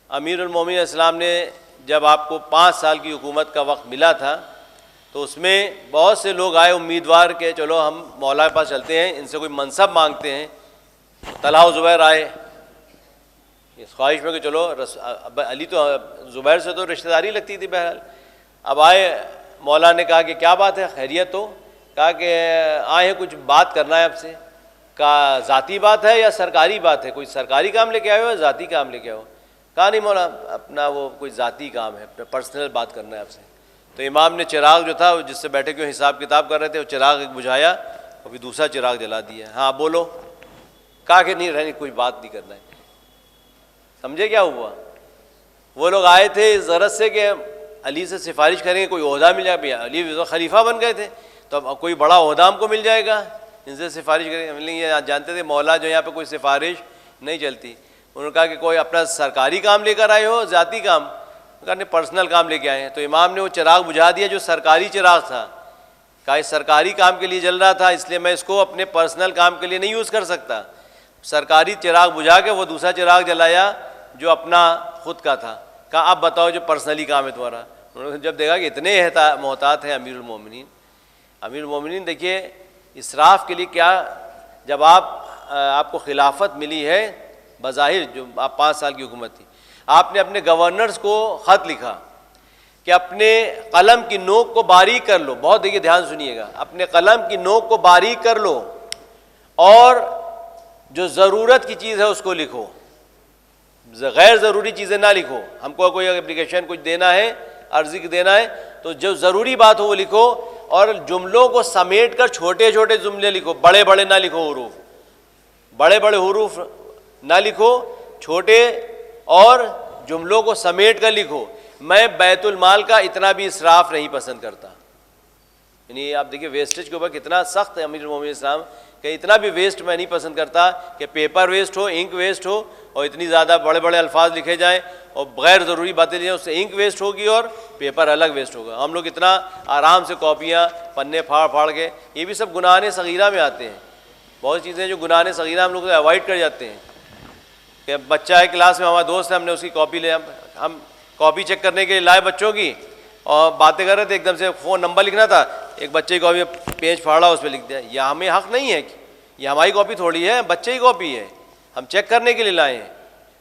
امیر المومنین اسلام نے جب آپ کو 5 سال کی حکومت کا وقت ملا تھا تو اس میں بہت سے لوگ آئے امیدوار کہ چلو ہم مولا کے پاس چلتے ہیں, ان سے کوئی منصب مانگتے ہیں. طلحہ و زبیر آئے اس خواہش میں کہ چلو علی تو زبیر سے تو رشتہ داری لگتی تھی. بہرحال اب آئے, مولا نے کہا کہ کیا بات ہے, خیریت ہو؟ کہا کہ آئے ہیں کچھ بات کرنا ہے آپ سے. کہا ذاتی بات ہے یا سرکاری بات ہے؟ کوئی سرکاری کام لے کے آئے ہو یا ذاتی کام لے کے آئے ہو؟ کہا نہیں مولا اپنا وہ کوئی ذاتی کام ہے, پرسنل بات کرنا ہے آپ سے. تو امام نے چراغ جو تھا جس سے بیٹھے کیوں حساب کتاب کر رہے تھے, وہ چراغ ایک بجھایا اور پھر دوسرا چراغ جلا دیا. ہاں بولو. کہا کہ نہیں رہنی, کوئی بات نہیں کرنا ہے. سمجھے کیا ہوا؟ وہ لوگ آئے تھے اس غرض سے کہ علی سے سفارش کریں گے, کوئی عہدہ مل جائے. علی خلیفہ بن گئے تھے تو اب کوئی بڑا عہدہ ہم کو مل جائے گا, ان سے سفارش کریں گے. یہ جانتے تھے مولا جو یہاں پہ کوئی سفارش نہیں چلتی. انہوں نے کہا کہ کوئی اپنا سرکاری کام لے کر آئے ہو ذاتی کام؟ کہا نہیں پرسنل کام لے کے آئے ہیں. تو امام نے وہ چراغ بجھا دیا جو سرکاری چراغ تھا. کہا یہ سرکاری کام کے لیے جل رہا تھا, اس لیے میں اس کو اپنے پرسنل کام کے لیے نہیں یوز کر سکتا. سرکاری چراغ بجھا کے وہ دوسرا چراغ جلایا جو اپنا خود کا تھا. کہا اب بتاؤ جو پرسنلی کام ہے تمہارا. انہوں نے جب دیکھا کہ اتنے محتاط ہیں امیر المومنین دیکھیے اسراف کے لیے کیا, جب آپ کو خلافت ملی ہے بظاہر جو آپ 5 سال کی حکومت تھی, آپ نے اپنے گورنرز کو خط لکھا کہ اپنے قلم کی نوک کو باریک کر لو. بہت دیکھیے دھیان سنیے گا, اپنے قلم کی نوک کو باریک کر لو اور جو ضرورت کی چیز ہے اس کو لکھو, غیر ضروری چیزیں نہ لکھو. ہم کو کوئی اپلیکیشن کچھ دینا ہے, عرضی دینا ہے تو جو ضروری بات ہو وہ لکھو, اور جملوں کو سمیٹ کر چھوٹے چھوٹے جملے لکھو, بڑے بڑے نہ لکھو حروف, بڑے بڑے حروف نہ لکھو, چھوٹے اور جملوں کو سمیٹ کر لکھو. میں بیت المال کا اتنا بھی اسراف نہیں پسند کرتا. یعنی آپ دیکھیں ویسٹیج کے اوپر کتنا سخت ہے امیر المومنین اسلام کہ اتنا بھی ویسٹ میں نہیں پسند کرتا کہ پیپر ویسٹ ہو, انک ویسٹ ہو اور اتنی زیادہ بڑے بڑے الفاظ لکھے جائیں اور غیر ضروری باتیں لکھیں, اس سے انک ویسٹ ہوگی اور پیپر الگ ویسٹ ہوگا. ہم لوگ اتنا آرام سے کاپیاں پنے پھاڑ پھاڑ کے, یہ بھی سب گناہ صغیرہ میں آتے ہیں. بہت چیزیں جو گناہ صغیرہ ہم لوگ اوائڈ کر جاتے ہیں. کہ بچہ ہے کلاس میں, ہمارا دوست ہے, ہم نے اس کی کاپی لے, ہم کاپی چیک کرنے کے لیے لائے بچوں کی اور باتیں کر رہے تھے, ایک دم سے فون نمبر لکھنا تھا, ایک بچے کی کاپی پیج پھاڑا اس پہ لکھ دیا. یہ ہمیں حق نہیں ہے, یہ ہماری کاپی تھوڑی ہے, بچے کی کاپی ہے, ہم چیک کرنے کے لیے لائے ہیں.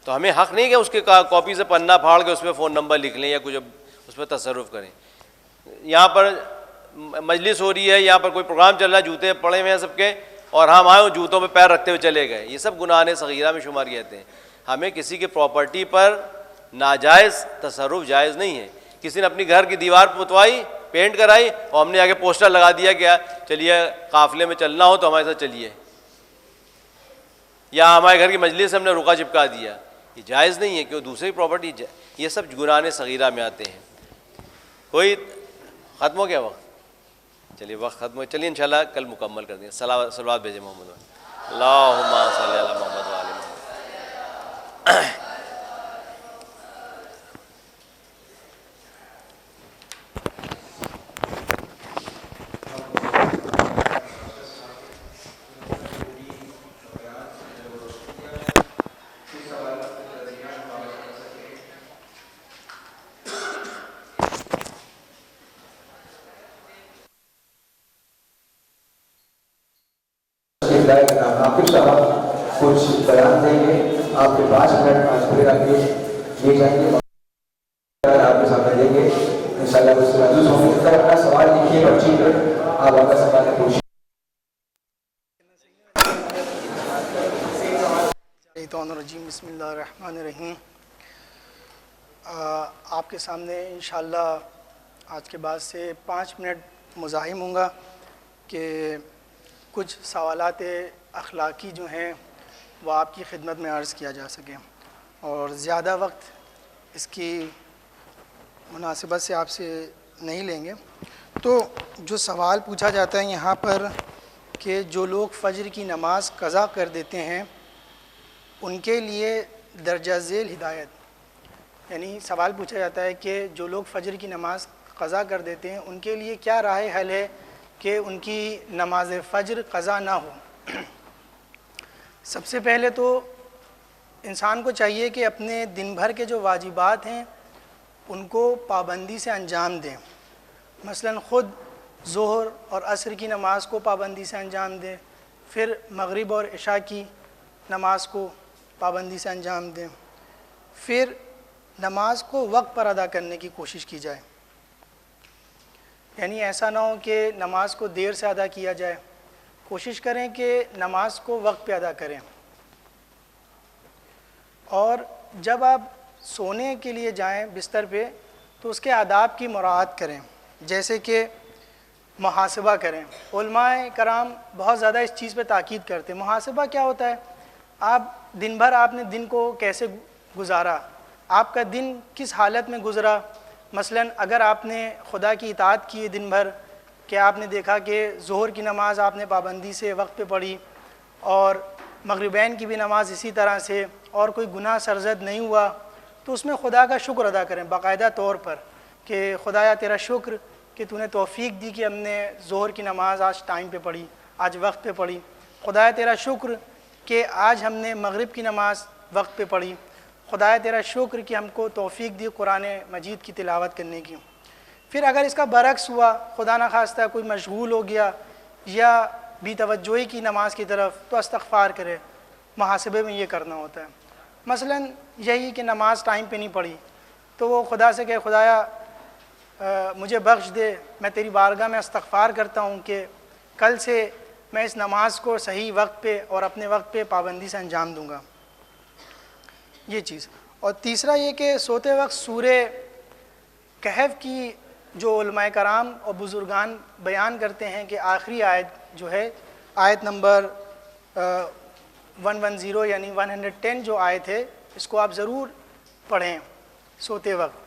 تو ہمیں حق نہیں کہ اس کے کاپی سے پنا پھاڑ کے اس پہ فون نمبر لکھ لیں یا کچھ اس پہ تصرف کریں. یہاں پر مجلس ہو رہی ہے, یہاں پر کوئی پروگرام چل رہا ہے, جوتے پڑے ہوئے ہیں سب کے, اور ہم آئے جوتوں پہ پیر رکھتے ہوئے چلے گئے. یہ سب گناہ صغیرہ میں شمار کیے جاتے ہیں. ہمیں کسی کی پراپرٹی پر ناجائز تصرف جائز نہیں ہے. کسی نے اپنی گھر کی دیوار پتوائی, پینٹ کرائی اور ہم نے آگے پوسٹر لگا دیا کہ چلیے قافلے میں چلنا ہو تو ہمارے ساتھ چلیے, یا ہمارے گھر کی مجلس سے ہم نے رکا چپکا دیا, یہ جائز نہیں ہے کہ وہ دوسری پراپرٹی. یہ سب گناہ صغیرہ میں آتے ہیں. کوئی ختم ہو گیا وقت؟ چلیے وقت ختم ہو, چلیے انشاءاللہ کل مکمل کر دیں. صلوات بھیجیں محمد, اللہم صلی علی محمد و آل محمد. ناقص صاحب کچھ بیان دیں گے, آپ کے 5 منٹ کھلے رکھیے, یہ چاہیے آپ کے سامنے دیں گے انشاءاللہ. اس سے محسوس ہوں گے اپنا سوال لکھیے پرچی پہ, آپ آپ کا سوال پوچھیے. بسم اللہ الرحمن الرحیم. آپ کے سامنے انشاءاللہ آج کے بعد سے 5 منٹ مزاحم ہوں گا کہ کچھ سوالات اخلاقی جو ہیں وہ آپ کی خدمت میں عرض کیا جا سکے, اور زیادہ وقت اس کی مناسبت سے آپ سے نہیں لیں گے. تو جو سوال پوچھا جاتا ہے یہاں پر کہ جو لوگ فجر کی نماز قضا کر دیتے ہیں ان کے لیے درجہ ذیل ہدایت یعنی سوال پوچھا جاتا ہے کہ جو لوگ فجر کی نماز قضا کر دیتے ہیں ان کے لیے کیا راہ حل ہے کہ ان کی نماز فجر قضا نہ ہو۔ سب سے پہلے تو انسان کو چاہیے کہ اپنے دن بھر کے جو واجبات ہیں ان کو پابندی سے انجام دیں، مثلاً خود ظہر اور عصر کی نماز کو پابندی سے انجام دیں، پھر مغرب اور عشاء کی نماز کو پابندی سے انجام دیں، پھر نماز کو وقت پر ادا کرنے کی کوشش کی جائے، یعنی ایسا نہ ہو کہ نماز کو دیر سے ادا کیا جائے، کوشش کریں کہ نماز کو وقت پہ ادا کریں۔ اور جب آپ سونے کے لیے جائیں بستر پہ تو اس کے آداب کی مراعات کریں، جیسے کہ محاسبہ کریں۔ علماء کرام بہت زیادہ اس چیز پہ تاکید کرتے ہیں۔ محاسبہ کیا ہوتا ہے؟ آپ دن بھر آپ نے دن کو کیسے گزارا، آپ کا دن کس حالت میں گزرا۔ مثلاً اگر آپ نے خدا کی اطاعت کی دن بھر، کہ آپ نے دیکھا کہ ظہر کی نماز آپ نے پابندی سے وقت پہ پڑھی اور مغربین کی بھی نماز اسی طرح سے، اور کوئی گناہ سرزد نہیں ہوا، تو اس میں خدا کا شکر ادا کریں باقاعدہ طور پر کہ خدایا تیرا شکر کہ تو نے توفیق دی کہ ہم نے ظہر کی نماز آج ٹائم پہ پڑھی، آج وقت پہ پڑھی۔ خدایا تیرا شکر کہ آج ہم نے مغرب کی نماز وقت پہ پڑھی۔ خدایا تیرا شکر کہ ہم کو توفیق دی قرآن مجید کی تلاوت کرنے کی۔ پھر اگر اس کا برعکس ہوا، خدا نخواستہ کوئی مشغول ہو گیا یا بے توجہی کی نماز کی طرف، تو استغفار کرے۔ محاسبے میں یہ کرنا ہوتا ہے۔ مثلاً یہی کہ نماز ٹائم پہ نہیں پڑھی تو وہ خدا سے کہ خدایا مجھے بخش دے، میں تیری بارگاہ میں استغفار کرتا ہوں کہ کل سے میں اس نماز کو صحیح وقت پہ اور اپنے وقت پہ پابندی سے انجام دوں گا، یہ چیز۔ اور تیسرا یہ کہ سوتے وقت سورہ کہف کی جو علماء کرام اور بزرگان بیان کرتے ہیں کہ آخری آیت جو ہے، آیت نمبر 110 یعنی 110 جو آیت ہے، اس کو آپ ضرور پڑھیں سوتے وقت،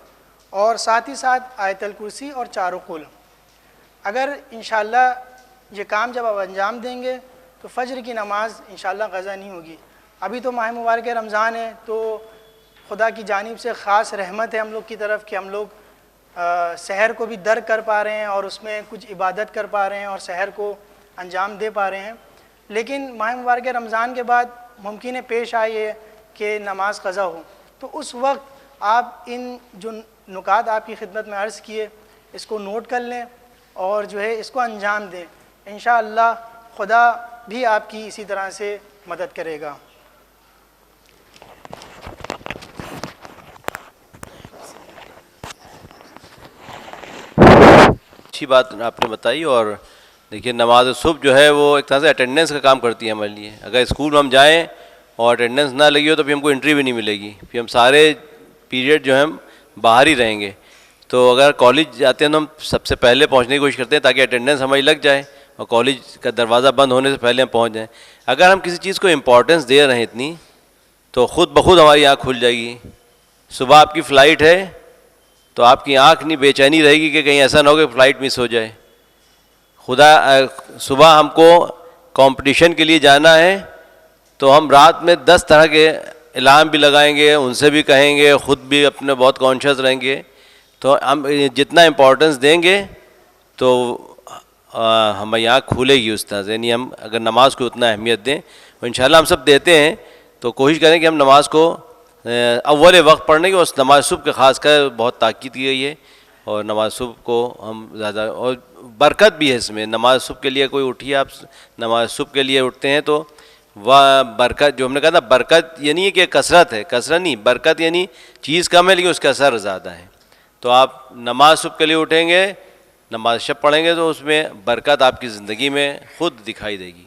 اور ساتھ ہی ساتھ آیت الکرسی اور چاروں قل۔ اگر انشاءاللہ یہ کام جب آپ انجام دیں گے تو فجر کی نماز انشاءاللہ قضا نہیں ہوگی۔ ابھی تو ماہ مبارک رمضان ہے، تو خدا کی جانب سے خاص رحمت ہے ہم لوگ کی طرف کہ ہم لوگ سحر کو بھی درک کر پا رہے ہیں اور اس میں کچھ عبادت کر پا رہے ہیں اور سحر کو انجام دے پا رہے ہیں۔ لیکن ماہ مبارک رمضان کے بعد ممکن ہے پیش آئے کہ نماز قضا ہو، تو اس وقت آپ ان جو نکات آپ کی خدمت میں عرض کیے اس کو نوٹ کر لیں اور جو ہے اس کو انجام دیں، انشاءاللہ خدا بھی آپ کی اسی طرح سے مدد کرے گا۔ اچھی بات آپ نے بتائی۔ اور دیکھیے نماز صبح جو ہے وہ ایک طرح سے اٹینڈنس کا کام کرتی ہے ہمارے لیے۔ اگر اسکول میں ہم جائیں اور اٹینڈنس نہ لگی ہو تو پھر ہم کو انٹری بھی نہیں ملے گی، پھر ہم سارے پیریڈ جو ہیں باہر ہی رہیں گے۔ تو اگر کالج جاتے ہیں تو ہم سب سے پہلے پہنچنے کی کوشش کرتے ہیں تاکہ اٹینڈنس ہماری لگ جائے اور کالج کا دروازہ بند ہونے سے پہلے ہم پہنچ جائیں۔ اگر ہم کسی چیز کو امپورٹنس دے رہے ہیں اتنی، تو خود بخود ہماری آنکھ کھل جائے گی۔ صبح آپ کی فلائٹ ہے تو آپ کی آنکھ نہیں بے چینی رہے گی کہ کہیں ایسا نہ ہو کہ فلائٹ مس ہو جائے۔ صبح ہم کو کمپٹیشن کے لیے جانا ہے تو ہم رات میں 10 طرح کے الارم بھی لگائیں گے، ان سے بھی کہیں گے، خود بھی اپنے بہت کانشیس رہیں گے۔ تو ہم جتنا امپورٹنس دیں گے تو ہماری آنکھ کھولے گی اس طرح سے، یعنی ہم اگر نماز کو اتنا اہمیت دیں، اور انشاءاللہ ہم سب دیتے ہیں، تو کوشش کریں کہ ہم نماز کو اول وقت پڑھنے کی، اور نماز صبح کے خاص کر بہت تاکید کی گئی ہے، اور نماز صبح کو ہم زیادہ، اور برکت بھی ہے اس میں۔ نماز صبح کے لیے کوئی اٹھیے، آپ نماز صبح کے لیے اٹھتے ہیں تو وہ برکت، جو ہم نے کہا تھا برکت یعنی یہ کہ کثرت ہے، کثرت نہیں، برکت یعنی چیز کم ہے لیکن اس کا اثر زیادہ ہے۔ تو آپ نماز صبح کے لیے اٹھیں گے، نماز شب پڑھیں گے تو اس میں برکت آپ کی زندگی میں خود دکھائی دے گی۔